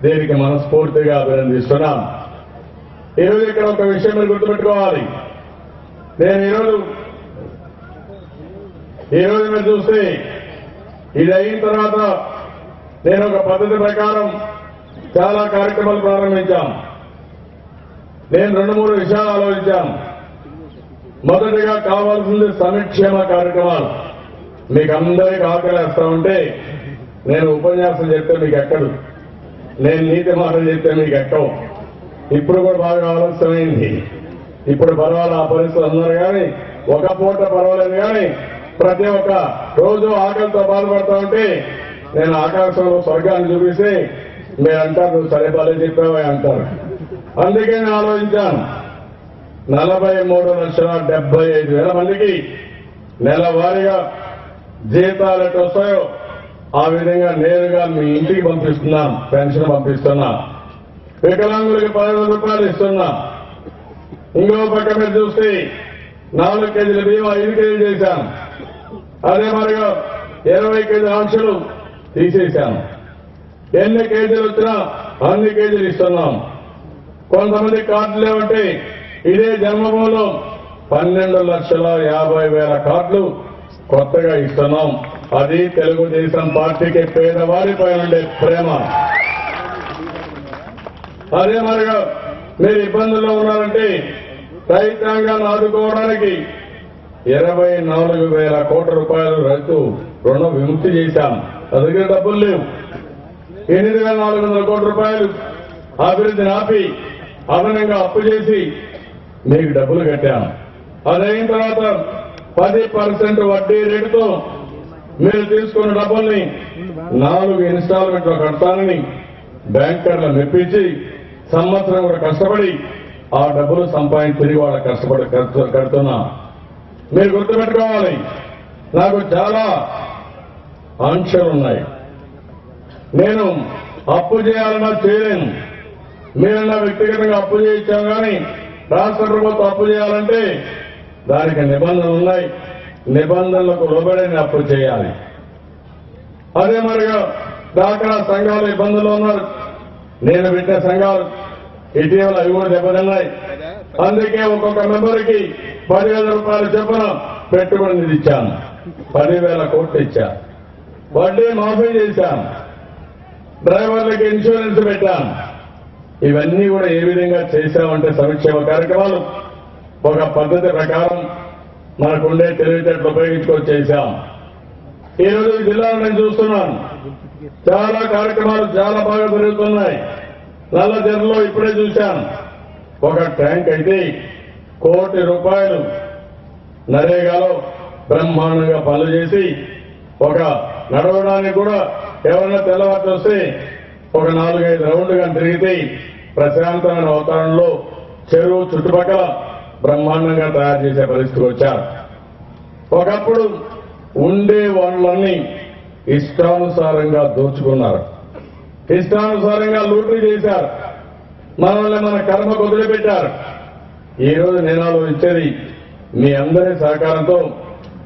దీనికి మనస్ఫూర్తిగా అభినందిస్తున్నాం. ఈరోజు ఇక్కడ ఒక విషయం మీరు గుర్తుపెట్టుకోవాలి. నేను ఈరోజు మీరు చూస్తే ఇది అయిన తర్వాత నేను ఒక పద్ధతి ప్రకారం చాలా కార్యక్రమాలు ప్రారంభించాం. నేను 2-3 విషయాలు ఆలోచించాను. మొదటిగా కావాల్సింది సంక్షేమ కార్యక్రమాలు. మీకు అందరికీ ఆకలిస్తా ఉంటే నేను ఉపన్యాసం చెప్తే మీకు ఎక్కడు, నేను నీతి మాటలు చెప్తే మీకు ఎక్కవు. ఇప్పుడు కూడా బాగా ఆలస్యమైంది. ఇప్పుడు పర్వాలేదు, ఆ పరిస్థితులు అన్నారు. కానీ ఒక పూట పర్వాలేదు, కానీ ప్రతి ఒక్క రోజు ఆకలితో బాధపడతా ఉంటే నేను ఆకాశంలో స్వర్గాన్ని చూపిస్తే మీరు అంటారు, నువ్వు సరే బాలే చెప్పావా అంటారు. అందుకే నేను ఆలోచించాను. 43,75,000 మందికి నెలవారీగా జీతాలు ఎటు వస్తాయో ఆ విధంగా నేరుగా మీ ఇంటికి పంపిస్తున్నాం, పెన్షన్ పంపిస్తున్నా. వికలాంగులకి 10,000 రూపాయలు ఇస్తున్నా. ఇంకో పక్క మీరు చూస్తే 4 కేజీల బియ్యం 5 కేజీలు చేశాను. అదే మరిగా 20 కేజీల ఆంక్షలు తీసేశాను. ఎన్ని కేజీలు వచ్చినా అన్ని కేజీలు ఇస్తున్నాం. కొంతమంది కార్డులు లేవంటే ఇదే జన్మభూమిలో 12,50,000 కార్డులు కొత్తగా ఇస్తున్నాం. అది తెలుగుదేశం పార్టీకి పేదవారిపై ఉండే ప్రేమ. అదే మరిగా మీరు ఇబ్బందుల్లో ఉన్నారంటే రైతాంగాన్ని ఆదుకోవడానికి 24,000 కోట్ల రూపాయలు రైతు రుణ విముక్తి చేశాం. అది దగ్గర డబ్బులు లేవు. 8,400 కోట్ల రూపాయలు అభివృద్ధిని ఆపి అదనంగా అప్పు చేసి మీకు డబ్బులు కట్టాను. అదైన తర్వాత 10% వడ్డీ రేటుతో మీరు తీసుకున్న డబ్బుల్ని 4 ఇన్స్టాల్మెంట్లో కడతానని బ్యాంకర్లు మెప్పించి సంవత్సరం కూడా కష్టపడి ఆ డబ్బులు సంపాదించి తిరిగి వాళ్ళ కష్టపడి కడుతున్నా. మీరు గుర్తుపెట్టుకోవాలి, నాకు చాలా ఆంక్షలున్నాయి. నేను అప్పు చేయాలన్నా చేయలేను. మీరన్నా వ్యక్తిగతంగా అప్పు చేయించాం, కానీ రాష్ట్ర ప్రభుత్వం అప్పు చేయాలంటే దానికి నిబంధనలు ఉన్నాయి. నిబంధనలకు లోబడి అప్పు చేయాలి. అదే మరిగా డాక్రా సంఘాలు ఇబ్బందులు ఉన్నారు. నేను పెట్టిన సంఘాలు ఇటీవల అవి కూడా దెబ్బతిన్నాయి. అందుకే ఒక్కొక్క మెంబర్కి 10,000 రూపాయలు చొప్పున పెట్టుబడి నిధి ఇచ్చాను. 10,000 కోట్లు ఇచ్చాను. వడ్డీ మాఫీ చేశాను. డ్రైవర్లకి ఇన్సూరెన్స్ పెట్టాను. ఇవన్నీ కూడా ఏ విధంగా చేశామంటే సంక్షేమ కార్యక్రమాలు ఒక పద్ధతి ప్రకారం మనకుండే తెలివితేటలు ఉపయోగించుకొని చేశాం. ఈరోజు జిల్లాలో నేను చూస్తున్నాను, చాలా కార్యక్రమాలు చాలా బాగా జరుగుతున్నాయి. నల్లజర్లలో ఇప్పుడే చూశాను, ఒక ట్యాంక్ అయితే 1,00,00,000 రూపాయలు నరేగాలో బ్రహ్మాండంగా పనులు చేసి ఒక నడవడానికి కూడా ఎవరైనా తెల్లవారు వస్తే ఒక 4-5 రౌండ్గా తిరిగితే ప్రశాంతమైన వాతావరణంలో చెరువు చుట్టుపక్కల బ్రహ్మాండంగా తయారు చేసే పరిస్థితికి వచ్చారు. ఒకప్పుడు ఉండే వనరులన్నీ ఇష్టానుసారంగా దోచుకున్నారు, ఇష్టానుసారంగా లూటీ చేశారు, మనల్ని మన కర్మకు వదిలిపెట్టారు. ఈ రోజు నేను ఆలోచించేది మీ అందరి సహకారంతో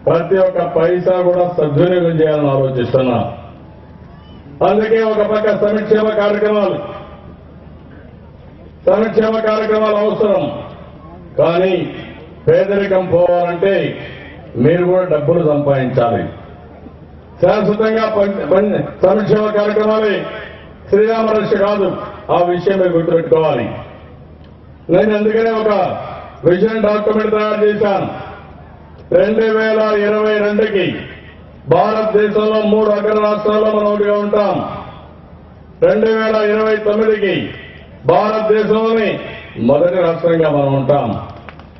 ప్రతి ఒక్క పైసా కూడా సద్వినియోగం చేయాలని ఆలోచిస్తున్నా. అందుకే ఒక పక్క సంక్షేమ కార్యక్రమాలు అవసరం, కానీ పేదరికం పోవాలంటే మీరు కూడా డబ్బులు సంపాదించాలి. శాశ్వతంగా సంక్షేమ కార్యక్రమాలే శ్రీరామరక్ష కాదు, ఆ విషయం మీరు గుర్తుపెట్టుకోవాలి. నేను అందుకనే ఒక విజన్ డాక్యుమెంట్ తయారు చేశాను. 2022కి భారతదేశంలో 3 అగ్ర రాష్ట్రాల్లో మనం ఒకటిగా ఉంటాం. 2029కి భారతదేశంలోని మొదటి రాష్ట్రంగా మనం ఉంటాం.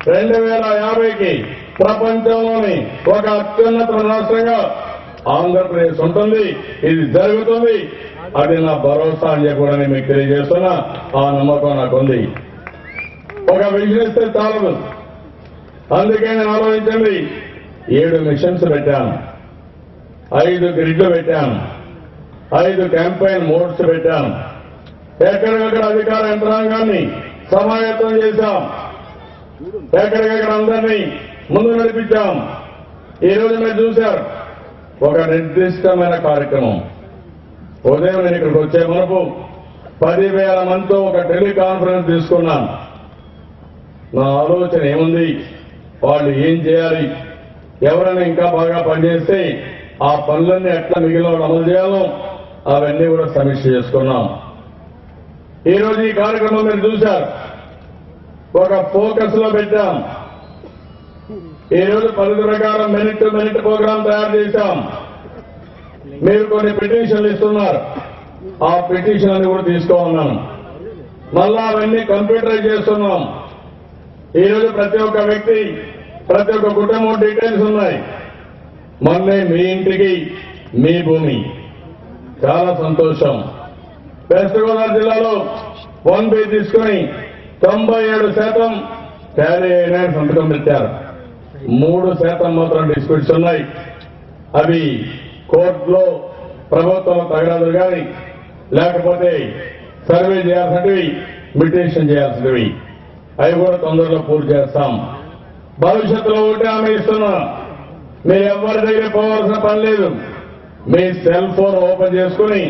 2050కి ప్రపంచంలోని ఒక అత్యున్నత రాష్ట్రంగా ఆంధ్రప్రదేశ్ ఉంటుంది. ఇది జరుగుతుంది, అది నా భరోసా అని చెప్పి మీకు తెలియజేస్తున్నా. ఆ నమ్మకం నాకుంది. ఒక విజన్ ఇస్తే చాలదు. అందుకే నేను ఆలోచించండి, 7 మిషన్స్ పెట్టాను, 5 గ్రిడ్లు పెట్టాను, 5 క్యాంపెయిన్ మోడ్స్ పెట్టాను. ఎక్కడికక్కడ అధికార యంత్రాంగాన్ని సమాయత్తం చేశాం, ఎక్కడికక్కడ అందరినీ ముందు నడిపించాం. ఈ రోజు మీరు చూశారు ఒక నిర్దిష్టమైన కార్యక్రమం. ఉదయం నేను ఇక్కడికి వచ్చే మనకు 10,000 మందితో ఒక టెలికాన్ఫరెన్స్ తీసుకున్నాను. నా ఆలోచన ఏముంది, వాళ్ళు ఏం చేయాలి, ఎవరైనా ఇంకా బాగా పనిచేస్తే ఆ పనులన్నీ ఎట్లా మిగిలిన అమలు చేయాలో అవన్నీ కూడా సమీక్ష చేసుకున్నాం. ఈ రోజు ఈ కార్యక్రమం మీరు చూశారు, ఒక ఫోకస్ లో పెట్టాం. ఈ రోజు పద్ధతి ప్రకారం మినిట్ టు మినిట్ ప్రోగ్రాం తయారు చేశాం. మీరు కొన్ని పిటిషన్లు ఇస్తున్నారు, ఆ పిటిషన్ అని కూడా తీసుకోమన్నాను. మళ్ళా అవన్నీ కంప్యూటరైజ్ చేస్తున్నాం. ఈ రోజు ప్రతి ఒక్క వ్యక్తి, ప్రతి ఒక్క కుటుంబం డీటెయిల్స్ ఉన్నాయి. మొన్నే మీ ఇంటికి మీ భూమి, చాలా సంతోషం. వెస్ట్ గోదావరి జిల్లాలో 1B తీసుకుని 97% టాలీ అయిన సంతకం పెట్టారు. 3% మాత్రం డిస్ప్యూట్స్ ఉన్నాయి. అవి కోర్టులో ప్రభుత్వం తగరాదులు కానీ లేకపోతే సర్వే చేయాల్సినవి, మిటిగేషన్ చేయాల్సినవి, అవి కూడా తొందరలో పూర్తి చేస్తాం. భవిష్యత్తులో ఒకటి హామీ ఇస్తున్నా, మీరు ఎవరి దగ్గర పోవాల్సిన పని లేదు. మీ సెల్ ఫోన్ ఓపెన్ చేసుకుని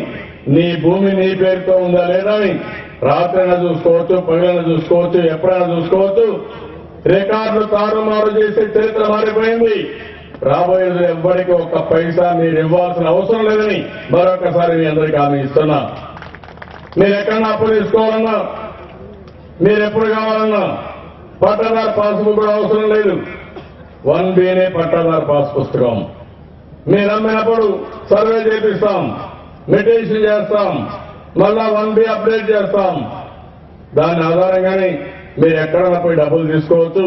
నీ భూమి నీ పేరుతో ఉందా లేదా అని రాత్రైనా చూసుకోవచ్చు, పగలైనా చూసుకోవచ్చు, ఎప్పుడైనా చూసుకోవచ్చు. రికార్డులు తారుమారు చేసే చరిత్ర మారిపోయింది. రాబోయేది ఎవ్వరికి ఒక్క పైసా మీరు ఇవ్వాల్సిన అవసరం లేదని మరొకసారి మీ అందరికీ హామీ ఇస్తున్నా. మీరు ఎక్కడన్నా అప్పు తీసుకోవాలన్నా, మీరు ఎప్పుడు కావాలన్నా పట్టాదారు పాస్బుక్ కూడా అవసరం లేదు. 1Bనే పట్టాదారు పాస్ పుస్తకం. మీరు అమ్మినప్పుడు సర్వే చేపిస్తాం, మిటిగేషన్ చేస్తాం, మళ్ళా 1B అప్డేట్ చేస్తాం. దాని ఆధారంగానే మీరు ఎక్కడన్నా పోయి డబ్బులు తీసుకోవచ్చు,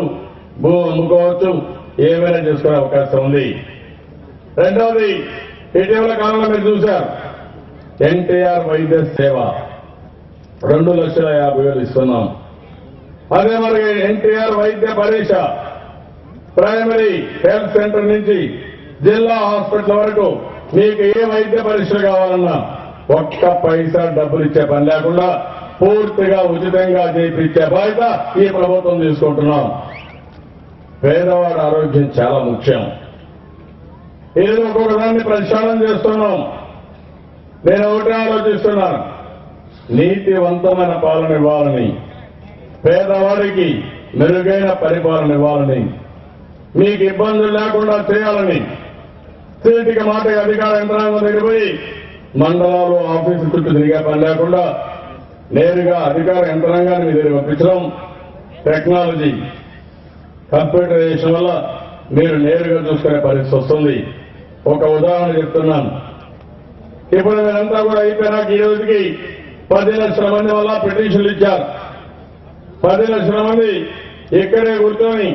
భూమి అమ్ముకోవచ్చు, ఏమైనా చేసుకునే అవకాశం ఉంది. రెండవది, ఇటీవల కాలంలో మీరు చూశారు ఎన్టీఆర్ వైద్య సేవ 2,50,000 ఇస్తున్నాం. అదే మరి ఎన్టీఆర్ వైద్య పరీక్ష ప్రైమరీ హెల్త్ సెంటర్ నుంచి జిల్లా హాస్పిటల్ వరకు మీకు ఏ వైద్య పరీక్షలు కావాలన్నా ఒక్క పైసా డబ్బులు ఇచ్చే పని లేకుండా పూర్తిగా ఉచితంగా చేయించే బాధ్యత ఈ ప్రభుత్వం తీసుకుంటున్నాం. పేదవాడి ఆరోగ్యం చాలా ముఖ్యం. ఏదో ఒక్కొక్క దాన్ని ప్రక్షాళన చేస్తున్నాం. నేను ఒకటే ఆలోచిస్తున్నాను, నీతివంతమైన పాలన ఇవ్వాలని, పేదవాడికి మెరుగైన పరిపాలన ఇవ్వాలని, మీకు ఇబ్బందులు లేకుండా చేయాలని, చీటికి మాటకి అధికార యంత్రాంగం దగ్గర పోయి మండలాలు ఆఫీసు చుట్టూ తిరిగే పని లేకుండా నేరుగా అధికార యంత్రాంగాన్ని మీ దగ్గర పంపించడం, టెక్నాలజీ కంప్యూటరైజేషన్ వల్ల మీరు నేరుగా చూసుకునే పరిస్థితి వస్తుంది. ఒక ఉదాహరణ చెప్తున్నాను. ఇప్పుడు మీరంతా కూడా అయిపోయినాక ఈ రోజుకి 10 లక్షల మంది వల్ల పిటిషన్లు ఇచ్చారు. 10 లక్షల మంది ఇక్కడే కూర్చొని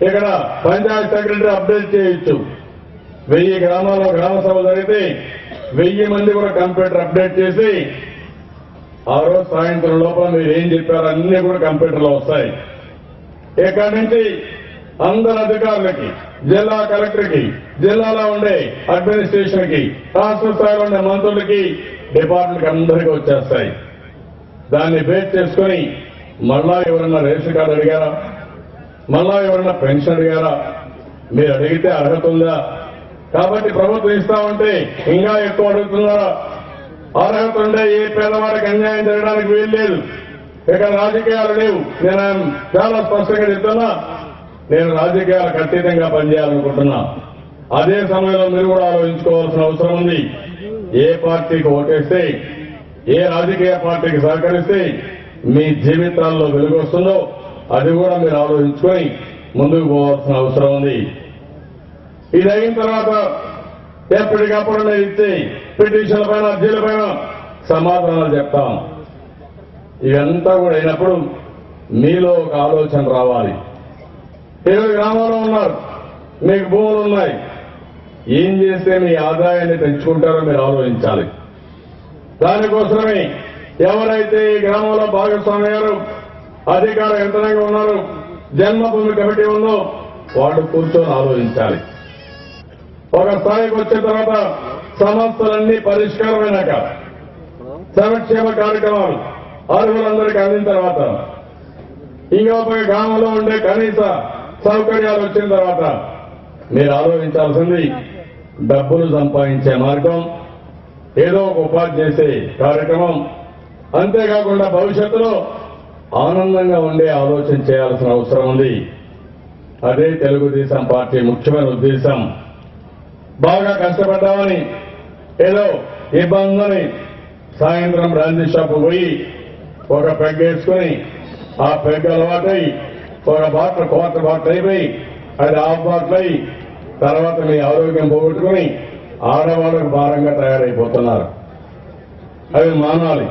ఇక్కడ పంచాయత్ సెక్రటరీ అప్డేట్ చేయొచ్చు. 1000 గ్రామాల్లో గ్రామ సభ జరిగితే 1000 మంది కూడా కంప్యూటర్ అప్డేట్ చేసి ఆ రోజు సాయంత్రం లోపల మీరు ఏం చెప్పారో అన్ని కూడా కంప్యూటర్లో వస్తాయి. ఇక్కడి నుంచి అందరు అధికారులకి, జిల్లా కలెక్టర్కి, జిల్లాలో ఉండే అడ్మినిస్ట్రేషన్ కి, రాష్ట్ర స్థాయిలో ఉండే మంత్రులకి, డిపార్ట్మెంట్కి అందరికీ వచ్చేస్తాయి. దాన్ని బేస్ చేసుకుని మళ్ళా ఎవరన్నా రేషన్ కార్డు అడిగారా, మళ్ళా ఎవరన్నా పెన్షన్ అడిగారా, మీరు అడిగితే అర్హత ఉందా? కాబట్టి ప్రభుత్వం ఇస్తామంటే ఇంకా ఎక్కువ అడుగుతున్నారా? అర్హత ఉండే ఏ పేదవాడికి అన్యాయం జరగడానికి వీలు లేదు. ఇక్కడ రాజకీయాలు లేవు. నేను చాలా స్పష్టంగా చెప్తున్నా, నేను రాజకీయాలకు అతీతంగా పనిచేయాలనుకుంటున్నా. అదే సమయంలో మీరు కూడా ఆలోచించుకోవాల్సిన అవసరం ఉంది. ఏ పార్టీకి ఓటేస్తే, ఏ రాజకీయ పార్టీకి సహకరిస్తే మీ జీవితాల్లో వెలుగు వస్తుందో అది కూడా మీరు ఆలోచించుకొని ముందుకు పోవాల్సిన అవసరం ఉంది. ఇది అయిన తర్వాత ఎప్పటికప్పుడు ఇచ్చే పిటిషన్ల పైన, అర్జీల పైన సమాధానాలు చెప్తాం. ఇదంతా కూడా అయినప్పుడు మీలో ఒక ఆలోచన రావాలి. 20 గ్రామాల్లో ఉన్నారు, మీకు భూములు ఉన్నాయి. ఏం చేస్తే మీ ఆదాయాన్ని పెంచుకుంటారో మీరు ఆలోచించాలి. దానికోసమే ఎవరైతే ఈ గ్రామంలో భాగస్వామ్యాలు, అధికార యంత్రాంగం ఉన్నారు, జన్మభూమి కమిటీ ఉందో వాళ్ళు కూర్చొని ఆలోచించాలి. ఒక స్థాయికి వచ్చిన తర్వాత సమస్యలన్నీ పరిష్కారమైనాక, సంక్షేమ కార్యక్రమాలు అర్హులందరికీ అందిన తర్వాత, ఇంకొక గ్రామంలో ఉండే కనీస సౌకర్యాలు వచ్చిన తర్వాత మీరు ఆలోచించాల్సింది డబ్బులు సంపాదించే మార్గం, ఏదో ఒక ఉపాధి చేసే కార్యక్రమం, అంతేకాకుండా భవిష్యత్తులో ఆనందంగా ఉండే ఆలోచన చేయాల్సిన అవసరం ఉంది. అదే తెలుగుదేశం పార్టీ ముఖ్యమైన ఉద్దేశం. బాగా కష్టపడ్డామని ఏదో ఇబ్బందని సాయంత్రం బ్రాందీ షాప్ పోయి ఒక పెగ్ వేసుకుని ఆ పెగ్ అలవాటై ఒక బాటిల్ క్వార్టర్ బాటిల్ అయిపోయి అది హాఫ్ బాటిల్ అయి తర్వాత మీ ఆరోగ్యం పోగొట్టుకుని ఆడవాళ్ళకు భారంగా తయారైపోతున్నారు. అవి మానాలి.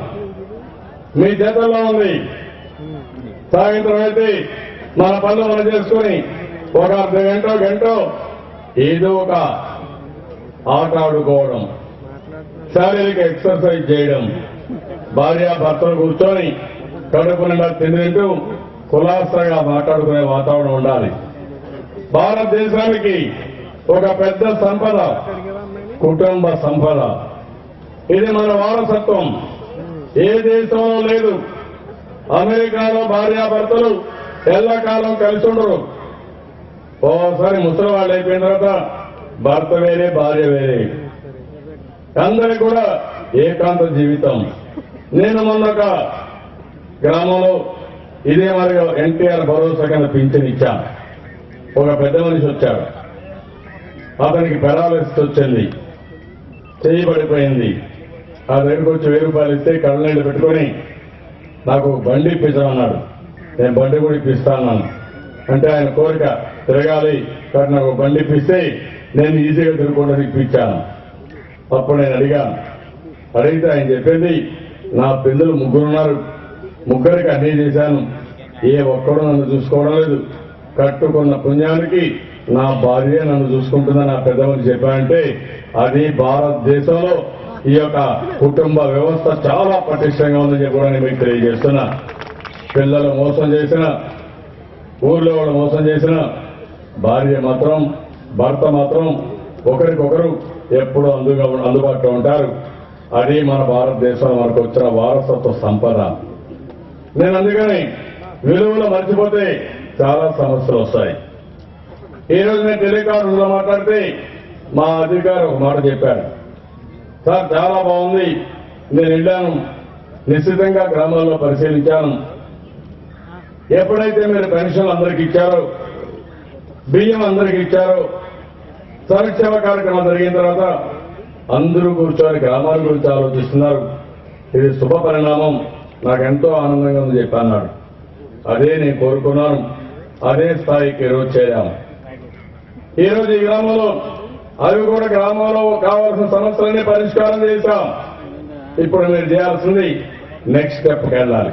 మీ చేతుల్లో ఉంది. సాయంత్రం అయితే మన పనులు మనం చేసుకుని ఒక అర్ధ గంట ఏదో ఒక ఆట ఆడుకోవడం, శారీరక ఎక్సర్సైజ్ చేయడం, భార్యాభర్తలు కూర్చొని కడుపు నిండా తింటూ కులాసాగా మాట్లాడుకునే వాతావరణం ఉండాలి. భారతదేశానికి ఒక పెద్ద సంపద కుటుంబ సంపద. ఇది మన వారసత్వం. ఏ దేశంలో లేదు. అమెరికాలో భార్యాభర్తలు ఎల్లకాలం కలిసి ఉండరు. ఓసారి ముసలి వాళ్ళు అయిపోయిన తర్వాత భర్త వేరే, భార్య వేరే, అందరికి కూడా ఏకాంత జీవితం. నేను మొన్న ఒక గ్రామంలో ఇదే మరి ఎన్టీఆర్ భరోసా కింద పింఛన్ ఇచ్చాను. ఒక పెద్ద మనిషి వచ్చాడు. అతనికి పెరాలసిస్ వచ్చింది, చెయ్యి పడిపోయింది. ఆ దగ్గరికి వచ్చి 1000 రూపాయలు ఇస్తే కళ్ళనీళ్ళు పెట్టుకొని నాకు బండి ఇప్పించమన్నాడు. నేను బండి కూడా ఇప్పిస్తాను అంటే ఆయన కోరిక తిరగాలి కాబట్టి నాకు బండి ఇప్పిస్తే నేను ఈజీగా తిరుగుకుండా ఇప్పించాను. అప్పుడు నేను అడిగితే ఆయన చెప్పేది, నా పిల్లలు 3 ఉన్నారు, 3కి అన్నీ చేశాను, ఏ ఒక్కడూ నన్ను చూసుకోవడం లేదు. కట్టుకున్న పుణ్యానికి నా భార్య నన్ను చూసుకుంటుందని నా పెద్దమని చెప్పారంటే అది భారతదేశంలో ఈ యొక్క కుటుంబ వ్యవస్థ చాలా పటిష్టంగా ఉందని చెప్పి కూడా నేను మీకు తెలియజేస్తున్నా. పిల్లలు మోసం చేసిన, ఊర్లో వాళ్ళు మోసం చేసిన, భార్య మాత్రం, భర్త మాత్రం ఒకరికొకరు ఎప్పుడూ అందుబాటులో ఉంటారు. అది మన భారతదేశంలో మనకు వచ్చిన వారసత్వ సంపద. నేను అందుకని విలువలు మర్చిపోతే చాలా సమస్యలు వస్తాయి. ఈ రోజు నేను టెలికాన్ఫరెన్స్ లో మాట్లాడితే మా అధికారి ఒక మాట చెప్పారు. సార్ చాలా బాగుంది, నేను వెళ్ళాను, నిశ్చితంగా గ్రామాల్లో పరిశీలించాను. ఎప్పుడైతే మీరు పెన్షన్లు అందరికి ఇచ్చారో, బియ్యం అందరికి ఇచ్చారో, సంక్షేమ కార్యక్రమం జరిగిన తర్వాత అందరూ కూర్చొని గ్రామాల గురించి ఆలోచిస్తున్నారు. ఇది శుభ పరిణామం, నాకెంతో ఆనందంగా ఉంది చెప్పన్నాడు. అదే నేను కోరుకున్నాను. అదే స్థాయికి ఈరోజు చేరాము. ఈరోజు ఈ గ్రామంలో అవి కూడా గ్రామంలో కావాల్సిన సమస్యలన్నీ పరిష్కారం చేశాం. ఇప్పుడు మీరు చేయాల్సింది నెక్స్ట్ స్టెప్కి వెళ్ళాలి.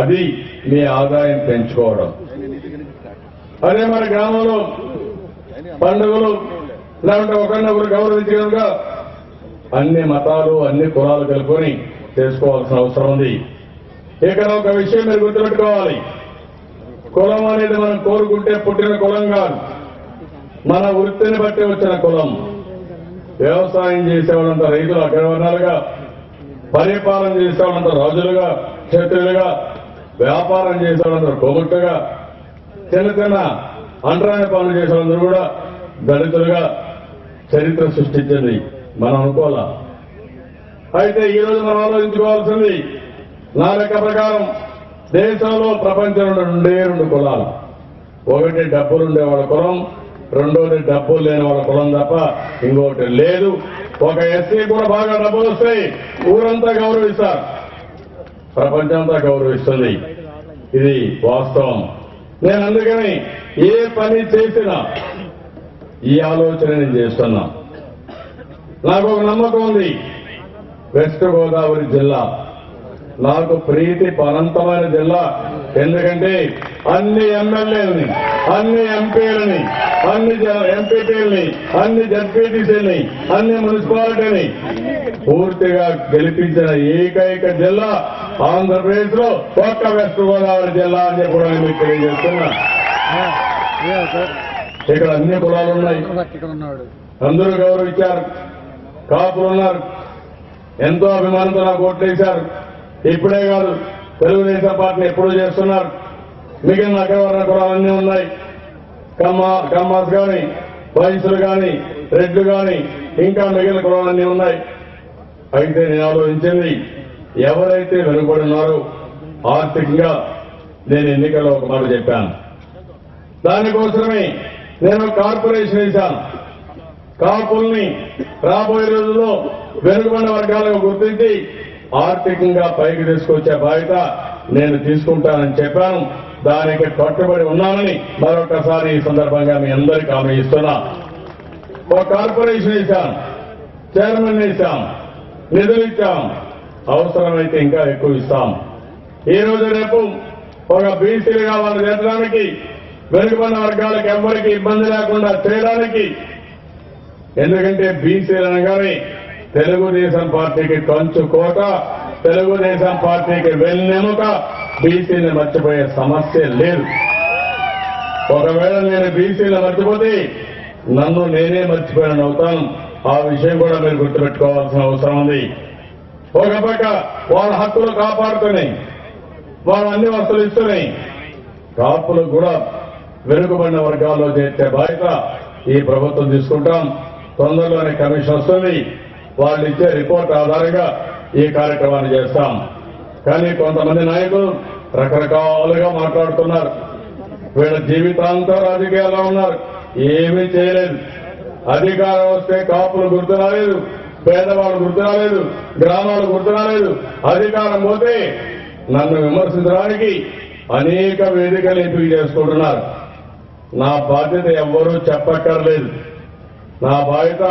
అది మీ ఆదాయం పెంచుకోవడం. అదే మన గ్రామంలో పండుగలు లేకుంటే ఒకరినొకరు గౌరవించగలుగా అన్ని మతాలు అన్ని కులాలు కలుపుకొని చేసుకోవాల్సిన అవసరం ఉంది. ఇక్కడ ఒక విషయం మీరు గుర్తుపెట్టుకోవాలి. కులం అనేది మనం కోరుకుంటే పుట్టిన కులం కాదు, మన వృత్తిని బట్టి వచ్చిన కులం. వ్యవసాయం చేసేవాళ్ళంతా రైతులు అగ్రవర్ణాలుగా, పరిపాలన చేసేవాళ్ళంతా రాజులుగా క్షత్రులుగా, వ్యాపారం చేసేవాళ్ళంతా కోముట్టుగా, చిన్న చిన్న అంటరాని పనులు చేసేవాళ్ళందరూ కూడా దళితులుగా చరిత్ర సృష్టించింది. మనం అనుకోవాలా. అయితే ఈరోజు మనం ఆలోచించుకోవాల్సింది, నా లెక్క ప్రకారం దేశంలో ప్రపంచంలో రెండు కులాలు. ఒకటి డబ్బులుండే వాళ్ళ కులం, రెండోది డబ్బులు లేని వాళ్ళ కులం తప్ప ఇంకోటి లేదు. ఒక ఎస్సీ కూడా బాగా డబ్బులు వస్తాయి, ఊరంతా గౌరవిస్తారు, ప్రపంచంతా గౌరవిస్తుంది. ఇది వాస్తవం. నేను అందుకని ఏ పని చేసినా ఈ ఆలోచన నేను చేస్తున్నా. నాకు ఒక నమ్మకం ఉంది. వెస్ట్ గోదావరి జిల్లా నాకు ప్రీతి అనంతమైన జిల్లా. ఎందుకంటే అన్ని ఎమ్మెల్యేలని, అన్ని ఎంపీలని, అన్ని ఎంపీటీలని, అన్ని జడ్పీటీసీలని, అన్ని మున్సిపాలిటీని పూర్తిగా గెలిపించిన ఏకైక జిల్లా ఆంధ్రప్రదేశ్ లో ఒక్క వెస్ట్ గోదావరి జిల్లా అని కూడా నేను మీకు తెలియజేస్తున్నా. ఇక్కడ అన్ని కులాలు ఉన్నాయి, అందరూ గౌరవించారు. కాపులు ఉన్నారు, ఎంతో అభిమానంతో నాకు ఓట్లేశారు. ఇప్పుడే కాదు, తెలుగుదేశం పార్టీని ఎప్పుడూ చేస్తున్నారు. మిగిలిన అగ్రవర్ణ కులాలన్నీ ఉన్నాయి. కమ్మాస్ కానీ, వైశ్యులు కానీ, రెడ్లు కానీ, ఇంకా మిగిలిన కులాలన్నీ ఉన్నాయి. అయితే నేను ఆలోచించింది, ఎవరైతే వెనుకబడి ఉన్నారో ఆర్థికంగా, నేను ఎన్నికల్లో ఒక మాట చెప్పాను. దానికోసమే నేను కార్పొరేషన్ వేశాను. కాపుల్ని రాబోయే రోజుల్లో వెనుకబడిన వర్గాలకు గుర్తించి ఆర్థికంగా పైకి తీసుకొచ్చే బాధ్యత నేను తీసుకుంటానని చెప్పాను. దానికి కట్టుబడి ఉన్నానని మరొకసారి ఈ సందర్భంగా మీ అందరికీ హామీ ఇస్తున్నా. ఒక కార్పొరేషన్ ఇచ్చాం, చైర్మన్ ఇచ్చాం, నిధులు ఇచ్చాం, అవసరమైతే ఇంకా ఎక్కువ ఇస్తాం. ఈ రోజు రేపు ఒక బీసీలుగా వాళ్ళు చేర్చడానికి, వెనుకబడిన వర్గాలకు ఎవరికి ఇబ్బంది లేకుండా చేయడానికి, ఎందుకంటే బీసీలు అనగానే తెలుగుదేశం పార్టీకి కంచు కోట, తెలుగుదేశం పార్టీకి వెన్నెముక. బీసీని మర్చిపోయే సమస్య లేదు. ఒకవేళ నేను బీసీని మర్చిపోతే నన్ను నేనే మర్చిపోయాను అవుతాను. ఆ విషయం కూడా మీరు గుర్తుపెట్టుకోవాల్సిన అవసరం ఉంది. ఒక పక్క వాళ్ళ హక్కులు కాపాడుతున్నాయి, వాళ్ళు అన్ని వస్తువులు ఇస్తున్నాయి. కాపులు కూడా వెనుకబడిన వర్గాల్లో చేర్చే బాధ్యత ఈ ప్రభుత్వం తీసుకుంటాం. తొందరలోనే కమిషన్ వస్తుంది, వాళ్ళు ఇచ్చే రిపోర్ట్ ఆధారంగా ఈ కార్యక్రమాన్ని చేస్తాం. కానీ కొంతమంది నాయకులు రకరకాలుగా మాట్లాడుతున్నారు. వీళ్ళ జీవితాంతం రాజకీయాల్లో ఉన్నారు, ఏమీ చేయలేదు. అధికారం వస్తే కాపులు గుర్తు రాలేదు, పేదవాళ్ళు గుర్తు రాలేదు, గ్రామాలు గుర్తు రాలేదు. అధికారం పోతే నన్ను విమర్శించడానికి అనేక వేదికలు ఎంపిక చేసుకుంటున్నారు. నా బాధ్యత ఎవ్వరూ చెప్పక్కర్లేదు. నా బాధ్యత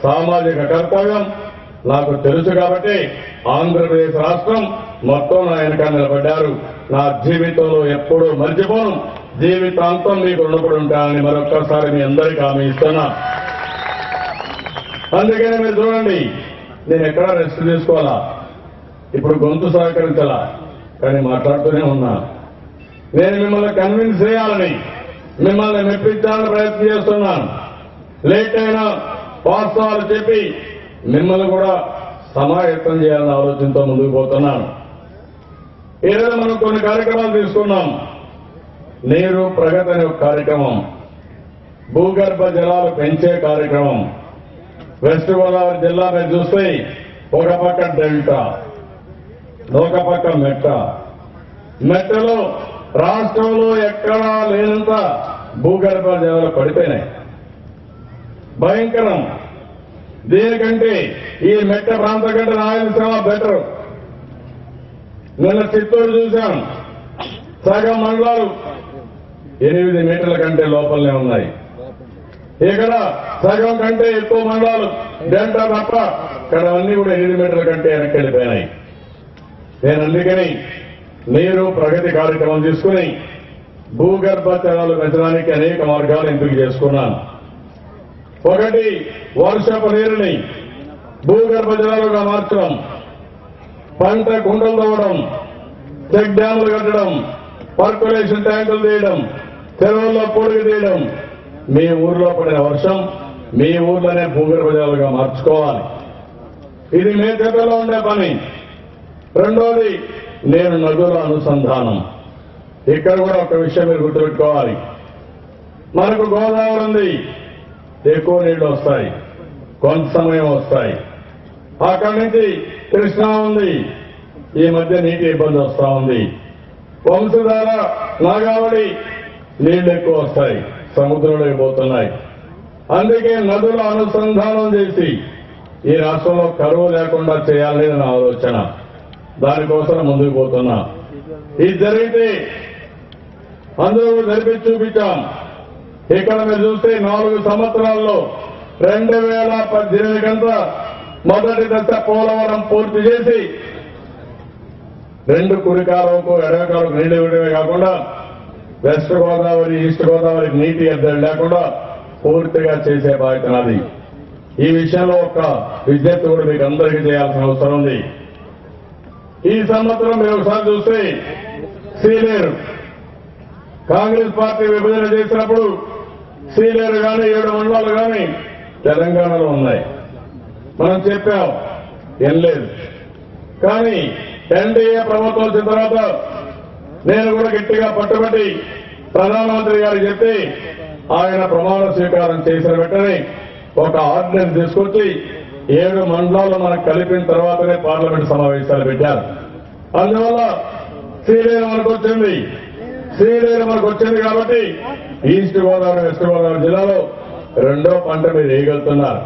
సామాజిక కర్తవ్యం నాకు తెలుసు కాబట్టి ఆంధ్రప్రదేశ్ రాష్ట్రం మొత్తం నా వెనక నిలబడ్డారు. నా జీవితంలో ఎప్పుడూ మర్చిపోను, జీవితాంతం మీకు రుణపడి ఉంటానని మరొక్కసారి మీ అందరికీ హామీ ఇస్తున్నా. అందుకని మీరు చూడండి, నేను ఎక్కడా రెస్ట్ తీసుకోవాలా, ఇప్పుడు గొంతు సహకరించాలా, కానీ మాట్లాడుతూనే ఉన్నా. నేను మిమ్మల్ని కన్విన్స్ చేయాలని, మిమ్మల్ని మెప్పించాలని ప్రయత్నం చేస్తున్నాను. లేట్ అయినా వాస్తవాలు చెప్పి మిమ్మల్ని కూడా సమాయత్తం చేయాలన్న ఆలోచనతో ముందుకు పోతున్నాను. ఈరోజు మనం కొన్ని కార్యక్రమాలు తీసుకున్నాం. నీరు ప్రగతి అనే ఒక కార్యక్రమం, భూగర్భ జలాలు పెంచే కార్యక్రమం. వెస్ట్ గోదావరి జిల్లా మీద చూస్తే ఒక పక్క డెల్టా, ఒక పక్క మెట్ట. మెట్టలో రాష్ట్రంలో ఎక్కడా లేనంత భూగర్భ జలాలు పడిపోయినాయి. భయంకరం. దీనికంటే ఈ మెట్ట ప్రాంతం కంటే రాయలసీమ బెటర్. నిన్న చిత్తూరు చూశాం, సగం మండలాలు 8 మీటర్ల కంటే లోపలనే ఉన్నాయి. ఇక్కడ సగం కంటే ఎక్కువ మండలాలు డెల్టా తప్ప ఇక్కడ అన్ని కూడా 8 మీటర్ల కంటే వెనక్కి వెళ్ళిపోయినాయి. నేను అందుకని నీరు ప్రగతి కార్యక్రమం తీసుకుని భూగర్భ జలాలు పెంచడానికి అనేక మార్గాలు ఎంపిక చేసుకున్నాను. ఒకటి, వర్షపు నీరుని భూగర్భ జలాలుగా మార్చడం, పంట కుండలు తవ్వడం, చెక్ డ్యాములు కట్టడం, పర్కులేషన్ ట్యాంకులు తీయడం, చెరువుల్లో పొడుగు తీయడం. మీ ఊర్లో పడిన వర్షం మీ ఊర్లోనే భూగర్భ జలాలుగా మార్చుకోవాలి. ఇది మీ చేతుల్లో ఉండే పని. రెండోది, నేను నదుల అనుసంధానం. ఇక్కడ కూడా ఒక విషయం మీరు గుర్తుపెట్టుకోవాలి. మనకు గోదావరి ఉంది, ఎక్కువ నీళ్లు వస్తాయి, కొంత సమయం వస్తాయి. అక్కడి నుంచి కృష్ణా ఉంది, ఈ మధ్య నీటి ఇబ్బంది వస్తా ఉంది. వంశధార, నాగావళి నీళ్లు ఎక్కువ వస్తాయి, సముద్రంలోకి పోతున్నాయి. అందుకే నదుల అనుసంధానం చేసి ఈ రాష్ట్రంలో కరువు లేకుండా చేయాలని నా ఆలోచన. దానికోసం ముందుకు పోతున్నా. ఇది జరిగితే అందరూ జరిపి చూపించాం. ఇక్కడ మీరు చూస్తే 4 సంవత్సరాల్లో 2018 కంతా మొదటి దశ పోలవరం పూర్తి చేసి 2 కుడికాలకు ఎడవకాలకు నీళ్లు ఇవ్వడమే కాకుండా వెస్ట్ గోదావరి, ఈస్ట్ గోదావరి నీటి ఎద్దడి లేకుండా పూర్తిగా చేసే బాధ్యత నాది. ఈ విషయంలో ఒక విజ్ఞప్తి కూడా మీకు అందరికీ చేయాల్సిన అవసరం ఉంది. ఈ సంవత్సరం మీరు ఒకసారి చూస్తే సీలేరు కాంగ్రెస్ పార్టీ విభజన చేసినప్పుడు సీలేరు కానీ 7 మండలాలు కానీ తెలంగాణలో ఉన్నాయి. మనం చెప్పాం, ఏం లేదు. కానీ ఎన్డీఏ ప్రభుత్వం వచ్చిన తర్వాత నేను కూడా గట్టిగా పట్టుబట్టి ప్రధానమంత్రి గారు చెప్పి ఆయన ప్రమాణ స్వీకారం చేసిన వెంటనే ఒక ఆర్డినెన్స్ తీసుకొచ్చి 7 మండలాలు మనకు కలిపిన తర్వాతనే పార్లమెంట్ సమావేశాలు పెట్టారు. అందువల్ల సీలేరు మనకు వచ్చింది. సీలేరు మనకు వచ్చింది కాబట్టి ఈస్ట్ గోదావరి, వెస్ట్ గోదావరి జిల్లాలో 2వ పంట మీరు వేయగలుగుతున్నారు.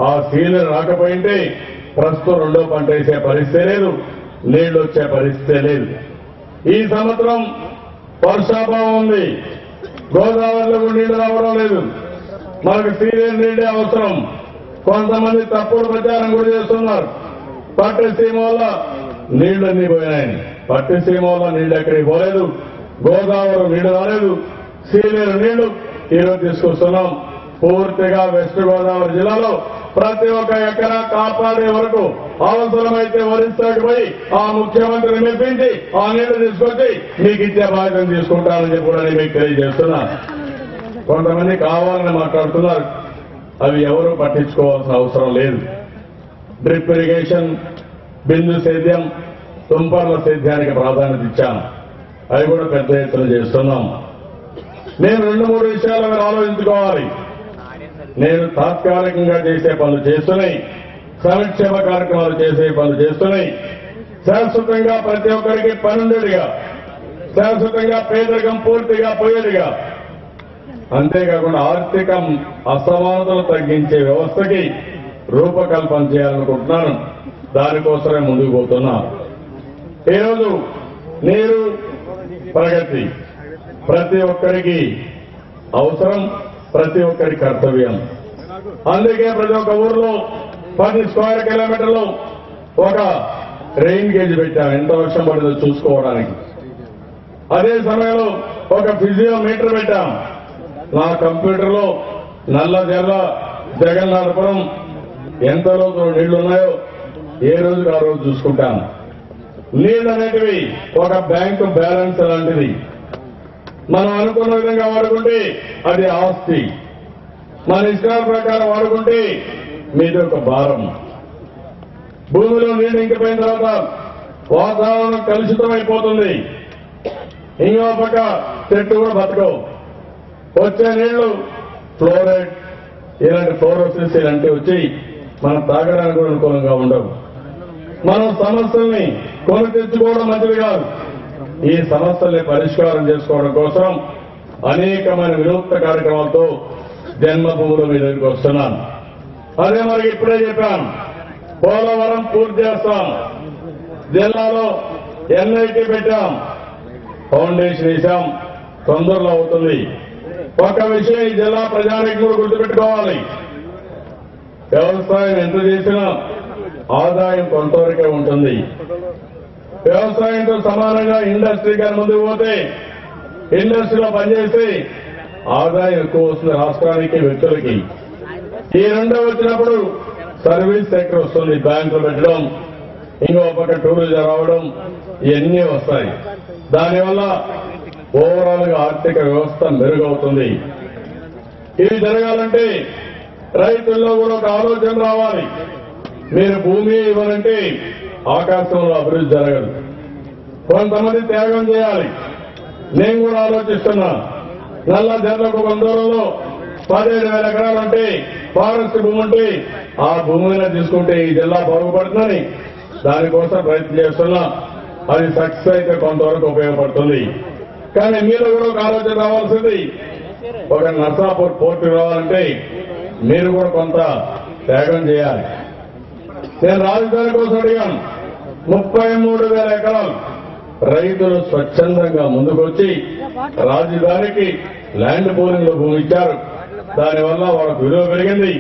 ఆ సీలేరు రాకపోయింటే ప్రస్తుతం 2వ పంట వేసే పరిస్థితి లేదు, నీళ్లు వచ్చే పరిస్థితి లేదు. ఈ సంవత్సరం వర్షాభావం ఉంది, గోదావరిలో నీళ్లు రావడం లేదు. మనకు సీలేరు నీళ్లే అవసరం. కొంతమంది తప్పుడు ప్రచారం కూడా చేస్తున్నారు. పట్టిసీమ వల్ల నీళ్లన్నీ పోయినాయని. పట్టిసీమ వల్ల నీళ్లు ఎక్కడికి పోలేదు, గోదావరి నీళ్లు రాలేదు, సీలేరు నీళ్లు ఈరోజు తీసుకొస్తున్నాం. పూర్తిగా వెస్ట్ గోదావరి జిల్లాలో ప్రతి ఒక్క ఎకరా కాపాడే వరకు అవసరమైతే ఒరిస్సాకి పోయి ఆ ముఖ్యమంత్రిని మెప్పించి ఆ నీళ్లు తీసుకొచ్చి మీకు ఇచ్చే బాధ్యత తీసుకుంటానని చెప్పి కూడా నేను మీకు తెలియజేస్తున్నా. కొంతమంది కావాలని మాట్లాడుతున్నారు, అవి ఎవరూ పట్టించుకోవాల్సిన అవసరం లేదు. డ్రిప్ ఇరిగేషన్, బిందు సేద్యం, తుంపర్ల సేద్యానికి ప్రాధాన్యత ఇచ్చాను. అవి కూడా పెద్ద ఎత్తున చేస్తున్నాం. నేను 2-3 విషయాలు మీరు ఆలోచించుకోవాలి. నేను తాత్కాలికంగా చేసే పనులు చేస్తున్నాయి, సంక్షేమ కార్యక్రమాలు చేసే పనులు చేస్తున్నాయి. శాశ్వతంగా ప్రతి ఒక్కరికి పనుండేదిగా, శాశ్వతంగా పేదరికం పూర్తిగా పోయేదిగా, అంతేకాకుండా ఆర్థిక అసమానతలు తగ్గించే వ్యవస్థకి రూపకల్పన చేయాలనుకుంటున్నాను. దానికోసమే ముందుకు పోతున్నా. ఈరోజు నీరు, ప్రగతి ప్రతి ఒక్కరికి అవసరం, ప్రతి ఒక్కరి కర్తవ్యం. అందుకే ప్రతి ఒక్క ఊర్లో 10 స్క్వేర్ కిలోమీటర్లు ఒక రెయిన్ గేజ్ పెట్టాం, ఎంత వర్షం పడిందో చూసుకోవడానికి. అదే సమయంలో ఒక ఫిజియోమీటర్ పెట్టాం. నా కంప్యూటర్లో నల్లజర్ల, జగన్నాథపురం ఎంత రోజులు నీళ్లున్నాయో ఏ రోజుకి ఆ రోజు చూసుకుంటాను. నీళ్లు అనేటివి ఒక బ్యాంకు బ్యాలెన్స్ లాంటిది. మనం అనుకున్న విధంగా వాడుకుంటే అది ఆస్తి, మన ఇష్టాల ప్రకారం వాడుకుంటే మీది ఒక భారం. భూమిలో నీళ్లు ఇంకిపోయిన తర్వాత వాతావరణం కలుషితమైపోతుంది. ఇంకో పక్క చెట్టు కూడా బతకవు. వచ్చే నీళ్లు ఫ్లోరైడ్, ఇలాంటి ఫ్లోరోసిస్ ఇలాంటివి వచ్చి మనం తాగడానికి కూడా అనుకూలంగా ఉండవు. మనం సమస్యల్ని కొని తెచ్చుకోవడం మంచిది కాదు. ఈ సమస్యల్ని పరిష్కారం చేసుకోవడం కోసం అనేకమైన వినూత్న కార్యక్రమాలతో జన్మభూముల మీద వస్తున్నాను. అదే మరి ఇప్పుడే చెప్పాను, పోలవరం పూర్తి చేస్తాం. జిల్లాలో ఎన్ఐటి పెట్టాం, ఫౌండేషన్ వేశాం, తొందరలో అవుతుంది. ఒక విషయం ఈ జిల్లా ప్రజానికి కూడా గుర్తుపెట్టుకోవాలి. వ్యవసాయం ఎంత చేసినా ఆదాయం కొంతవరకే ఉంటుంది. వ్యవసాయంతో సమానంగా ఇండస్ట్రీ కానీ ముందుకు పోతే ఇండస్ట్రీలో పనిచేసి ఆదాయం ఎక్కువ వస్తుంది రాష్ట్రానికి, వ్యక్తులకి. ఈ రెండో వచ్చినప్పుడు సర్వీస్ సెక్టర్ వస్తుంది, బ్యాంకులు పెట్టడం, ఇంకో పక్క టూరిజం రావడం, ఇవన్నీ వస్తాయి. దానివల్ల ఓవరాల్ గా ఆర్థిక వ్యవస్థ మెరుగవుతుంది. ఇది జరగాలంటే రైతుల్లో కూడా ఒక ఆలోచన రావాలి. మీరు భూమి ఇవ్వాలంటే ఆకాశంలో అభివృద్ధి జరగదు, కొంతమంది త్యాగం చేయాలి. నేను కూడా ఆలోచిస్తున్నా, నల్ల జర్లకు బందూరులో 17,000 ఎకరాలుంటే ఫారెస్ట్ భూమి ఉంటే ఆ భూమిని తీసుకుంటే ఈ జిల్లా బాగుపడుతుందని దానికోసం ప్రయత్నం చేస్తున్నా. అది సక్సెస్ అయితే కొంతవరకు ఉపయోగపడుతుంది. కానీ మీరు కూడా ఒక ఆలోచన రావాల్సింది, ఒక నర్సాపూర్ పోర్టు రావాలంటే మీరు కూడా కొంత త్యాగం చేయాలి. నేను రాజధాని కోసం అడిగాను. 33,000 ఎకరాలు రైతులు స్వచ్ఛందంగా ముందుకొచ్చి రాజధానికి ల్యాండ్ పూలింగ్ లో భూమి ఇచ్చారు. దానివల్ల వాళ్ళకు విలువ పెరిగింది,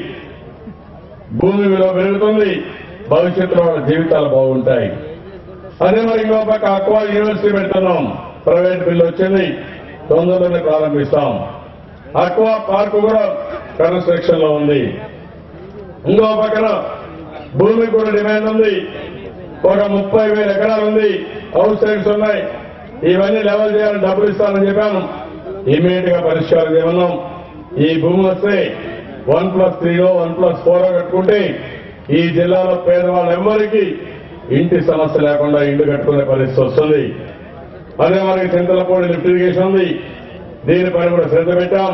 భూమి విలువ పెరుగుతుంది, భవిష్యత్తులో వాళ్ళ జీవితాలు బాగుంటాయి. అదే మరి ఇంకో పక్క అక్వా యూనివర్సిటీ పెడుతున్నాం, ప్రైవేట్ బిల్లు వచ్చింది, తొందరలోనే ప్రారంభిస్తాం. అక్వా పార్క్ కూడా కన్స్ట్రక్షన్ లో ఉంది. ఇంకో పక్కన భూమి కూడా డిమాండ్ ఉంది, ఒక 30,000 ఎకరాలు ఉంది, హౌస్ సైట్స్ ఉన్నాయి. ఇవన్నీ లెవెల్ చేయాలని డబ్బులు ఇస్తానని చెప్పాను, ఇమీడియట్ గా పరిష్కారం చేయమన్నాం. ఈ భూమి వస్తే 1+3 1+4 కట్టుకుంటే ఈ జిల్లాలో పేదవాళ్ళు ఎవ్వరికి ఇంటి సమస్య లేకుండా ఇల్లు కట్టుకునే పరిస్థితి వస్తుంది. అదే మనకి చింతలపూడి లిఫ్ట్ ఇరిగేషన్ ఉంది, దీనిపైన కూడా శ్రద్ధ పెట్టాం.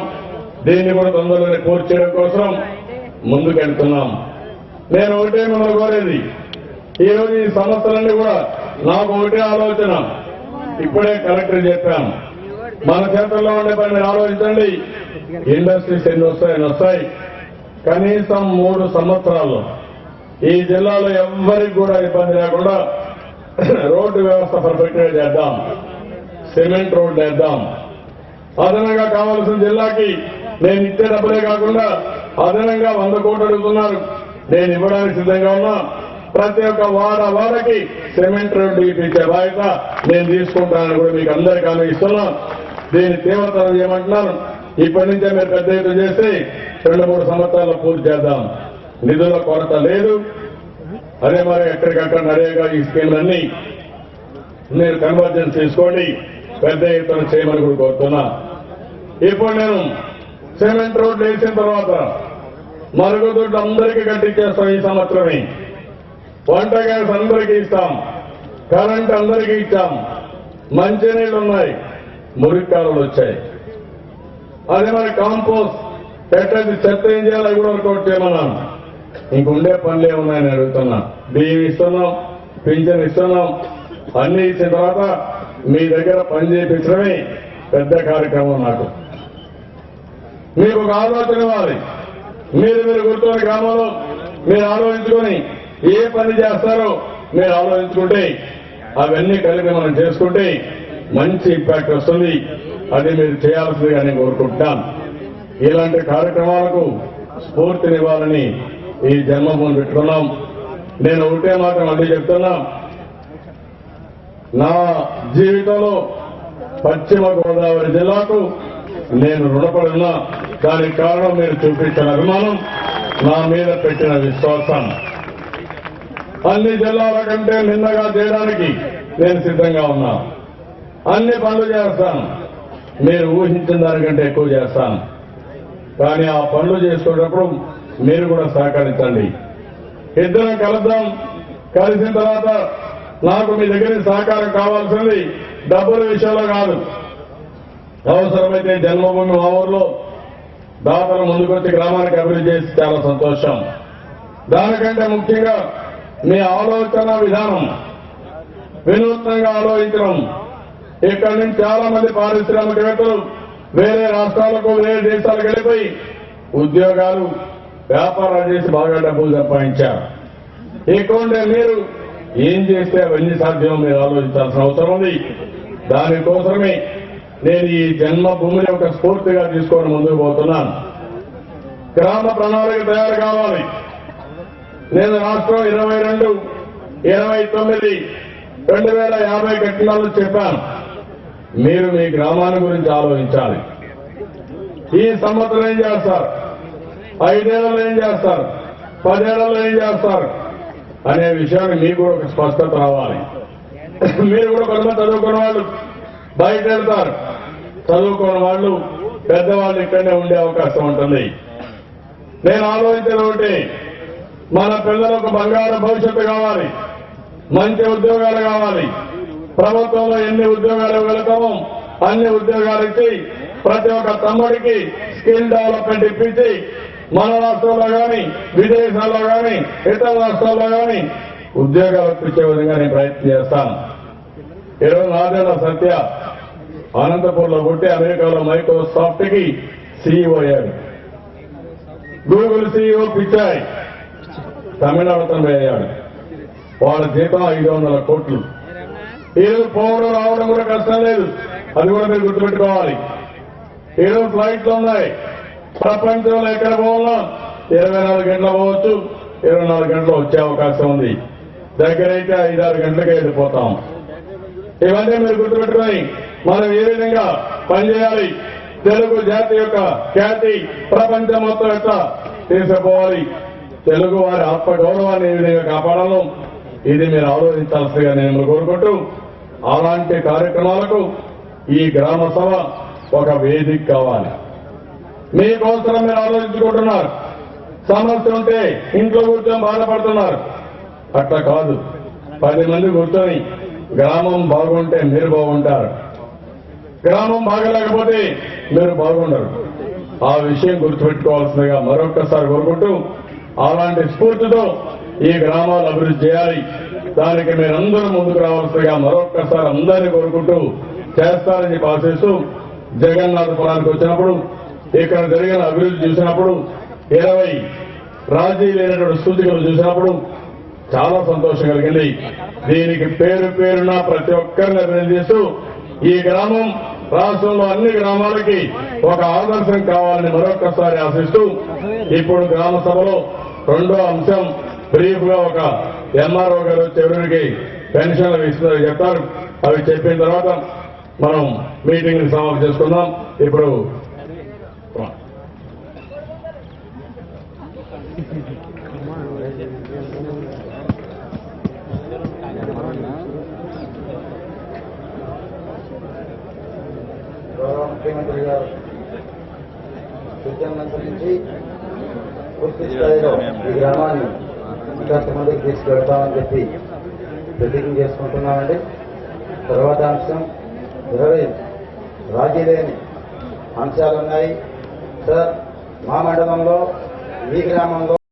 దీన్ని కూడా తొందరలోనే పూర్తి చేయడం కోసం ముందుకెళ్తున్నాం. నేను ఒకటే మిమ్మల్ని కోరేది, ఈ రోజు ఈ సమస్యలన్నీ కూడా నాకు ఒకటే ఆలోచన. ఇప్పుడే కలెక్టర్ చెప్పాను, మన చేతుల్లో ఉండే పని మీరు ఆలోచించండి. ఇండస్ట్రీస్ ఎన్ని వస్తాయి, కనీసం 3 సంవత్సరాల్లో ఈ జిల్లాలో ఎవ్వరికి కూడా ఇబ్బంది లేకుండా రోడ్డు వ్యవస్థ పర్ఫెక్ట్ గా చేద్దాం, సిమెంట్ రోడ్డు వేద్దాం. అదనంగా కావాల్సిన జిల్లాకి నేను ఇచ్చే డబ్బులే కాకుండా అదనంగా 100 కోట్లు అడుగుతున్నారు, నేను ఇవ్వడానికి సిద్ధంగా ఉన్నా. ప్రతి ఒక్క వాడకి సిమెంట్ రోడ్డు ఇప్పించే బాధ్యత నేను తీసుకుంటానని కూడా మీకు అందరికీ హామీ ఇస్తున్నా. దీన్ని తీవ్రతరం చేయమంటున్నాను. ఇప్పటి నుంచే మీరు పెద్ద ఎత్తున చేసి 2-3 సంవత్సరాల్లో పూర్తి చేద్దాం. నిధుల కొరత లేదు. అదే మరి ఎక్కడికక్కడ నరేగా ఈ స్కీమ్లన్నీ మీరు కన్వర్జెన్స్ చేసుకోండి, పెద్ద ఎత్తున చేయమని కూడా కోరుతున్నా. ఇప్పుడు నేను సిమెంట్ రోడ్లు వేసిన తర్వాత మరుగుదొడ్లు అందరికీ కట్టించేస్తాం. ఈ సంవత్సరమే వంట గ్యాస్ అందరికీ ఇస్తాం, కరెంట్ అందరికీ ఇచ్చాం, మంచినీళ్ళు ఉన్నాయి, మురికాలు వచ్చాయి. అదే మరి కాంపోస్ట్ పెట్టేది, చెత్త ఏం చేయాలి అవి కూడా వర్కౌట్ చేయమన్నాను. ఇంకుండే పనులు ఏమున్నాయని అడుగుతున్నా. బియ్యం ఇస్తున్నాం, పింఛన్ ఇస్తున్నాం, అన్ని ఇచ్చిన తర్వాత మీ దగ్గర పని చేయించడమే పెద్ద కార్యక్రమం. నాకు మీకు ఒక ఆలోచన ఇవ్వాలి. మీరు గుర్తున్న గ్రామంలో మీరు ఆలోచించుకొని ఏ పని చేస్తారో మీరు ఆలోచించుకుంటే అవన్నీ కలిపి మనం చేసుకుంటే మంచి ఇంపాక్ట్ వస్తుంది. అది మీరు చేయాల్సిందిగా నేను కోరుకుంటున్నాను. ఇలాంటి కార్యక్రమాలకు స్ఫూర్తినివ్వాలని ఈ జన్మభూమి పెట్టుకున్నాం. నేను ఒకటే మాత్రం మళ్ళీ చెప్తున్నా, నా జీవితంలో పశ్చిమ గోదావరి జిల్లాకు నేను రుణపడి ఉన్నా. దానికి కారణం మీరు చూపించిన అభిమానం, నా మీద పెట్టిన విశ్వాసం. అన్ని జిల్లాల కంటే నిన్నగా చేయడానికి నేను సిద్ధంగా ఉన్నా. అన్ని పనులు చేస్తాను, మీరు ఊహించిన దానికంటే ఎక్కువ చేస్తాను. కానీ ఆ పనులు చేసుకునేటప్పుడు మీరు కూడా సహకరించండి. ఇద్దరం కలుద్దాం. కలిసిన తర్వాత నాకు మీ దగ్గర సహకారం కావాల్సింది డబ్బుల విషయంలో కాదు. అవసరమైతే జన్మభూమి మా ఊర్లో దాతలు ముందుకొచ్చి గ్రామానికి అభివృద్ధి చేసి చాలా సంతోషం. దానికంటే ముఖ్యంగా మీ ఆలోచన విధానం వినూత్నంగా ఆలోచించడం. ఇక్కడి నుంచి చాలా మంది పారిశ్రామికవేత్తలు వేరే రాష్ట్రాలకు, వేరే దేశాలకు వెళ్ళిపోయి ఉద్యోగాలు, వ్యాపారాలు చేసి బాగా డబ్బులు సంపాదించారు. ఇక్కడే మీరు ఏం చేస్తే అవన్నీ సాధ్యం మీరు ఆలోచించాల్సిన అవసరం ఉంది. దానికోసమే నేను ఈ జన్మభూమిని ఒక స్ఫూర్తిగా తీసుకొని ముందుకు పోతున్నాను. గ్రామ ప్రణాళిక తయారు కావాలి. నేను రాష్ట్రం 22, 29, 2050 కట్టినాలు చెప్పాను. మీరు మీ గ్రామాన్ని గురించి ఆలోచించాలి. ఈ సంవత్సరం ఏం చేస్తారు, 5 ఏళ్లలో ఏం చేస్తారు, 10 ఏళ్లలో ఏం చేస్తారు అనే విషయాన్ని మీకు కూడా ఒక స్పష్టత రావాలి. మీరు కూడా కొంతమంది చదువుకున్న వాళ్ళు బయట వెళ్తారు, చదువుకున్న వాళ్ళు పెద్దవాళ్ళు ఇక్కడనే ఉండే అవకాశం ఉంటుంది. నేను ఆలోచించిన ఒకటి, మన పిల్లలకు బంగారు భవిష్యత్తు కావాలి, మంచి ఉద్యోగాలు కావాలి. ప్రభుత్వంలో ఎన్ని ఉద్యోగాలు ఇవ్వగలుగుతామో అన్ని ఉద్యోగాలు ఇచ్చి ప్రతి ఒక్క తమ్ముడికి స్కిల్ డెవలప్మెంట్ ఇప్పించి మన రాష్ట్రంలో కానీ విదేశాల్లో కానీ ఇతర రాష్ట్రాల్లో కానీ ఉద్యోగాలు ఇప్పించే విధంగా నేను ప్రయత్నం చేస్తాను. ఈరోజు నాదేళ్ల సత్య అనంతపూర్లో పుట్టి అమెరికాలో మైక్రోసాఫ్ట్ కి సీఈఓ అయ్యాడు. గూగుల్ సీఈఓ పిచ్చాయి తమిళనాడు తనపై అయ్యాడు. వాళ్ళ జీతం 500 కోట్లు. ఈరోజు పోవడం రావడం కూడా కష్టం లేదు, అది కూడా మీరు గుర్తుపెట్టుకోవాలి. ఈరోజు ఫ్లైట్లు ఉన్నాయి, ప్రపంచంలో ఎక్కడ పోవాలో 24 గంటలు పోవచ్చు, 24 గంటలు వచ్చే అవకాశం ఉంది. దగ్గరైతే 5-6 గంటలకే వెళ్ళిపోతాం. ఇవన్నీ మీరు గుర్తుపెట్టుకొని మనం ఏ విధంగా పనిచేయాలి, తెలుగు జాతి యొక్క ఖ్యాతి ప్రపంచం మొత్తం ఎట్లా తీసుకుపోవాలి, తెలుగు వారి ఆత్మగౌరవాన్ని ఏ విధంగా కాపాడాలో ఇది మీరు ఆలోచించాల్సిందిగా నేను కోరుకుంటూ, అలాంటి కార్యక్రమాలకు ఈ గ్రామ సభ ఒక వేదిక కావాలి. మీకోసం మీరు ఆలోచించుకుంటున్నారు, సమస్య ఉంటే ఇంట్లో కూర్చొని బాధపడుతున్నారు. అట్లా కాదు, 10 మంది కూర్చొని గ్రామం బాగుంటే మీరు బాగుంటారు, గ్రామం బాగలేకపోతే మీరు బాగుండరు. ఆ విషయం గుర్తుపెట్టుకోవాల్సిందిగా మరొక్కసారి కోరుకుంటూ, అలాంటి స్ఫూర్తితో ఈ గ్రామాలు అభివృద్ధి చేయాలి. దానికి మీరందరూ ముందుకు రావాల్సిందిగా మరొక్కసారి అందరినీ కోరుకుంటూ చేస్తారని చెప్పి ఆశిస్తూ, జగన్నాథపురానికి వచ్చినప్పుడు ఇక్కడ జరిగిన అభివృద్ధి చూసినప్పుడు 20 రాజీ లేనటువంటి సూచికలు చూసినప్పుడు చాలా సంతోషం కలిగింది. దీనికి పేరు పేరున ప్రతి ఒక్కరిని అభినందిస్తూ ఈ గ్రామం రాష్ట్రంలో అన్ని గ్రామాలకి ఒక ఆదర్శం కావాలని మరొక్కసారి ఆశిస్తూ, ఇప్పుడు గ్రామ సభలో 2వ అంశం బ్రీఫ్ గా ఒక ఎంఆర్ఓ గారు చివరికి పెన్షన్లు ఇస్తున్నారు చెప్తారు. అవి చెప్పిన తర్వాత మనం మీటింగ్ సమాప్తం చేసుకుందాం. ఇప్పుడు గౌరవ ముఖ్యమంత్రి గారు సూచనలు అనుసరించి పూర్తి స్థాయిలో ఈ గ్రామాన్ని ఇంకొంత మందికి తీసుకెళ్తామని చెప్పి ప్రతిజ్ఞ చేసుకుంటున్నామండి. తర్వాత అంశం 20 రాజీ లేని అంశాలున్నాయి సార్. మా మండలంలో ఈ గ్రామంలో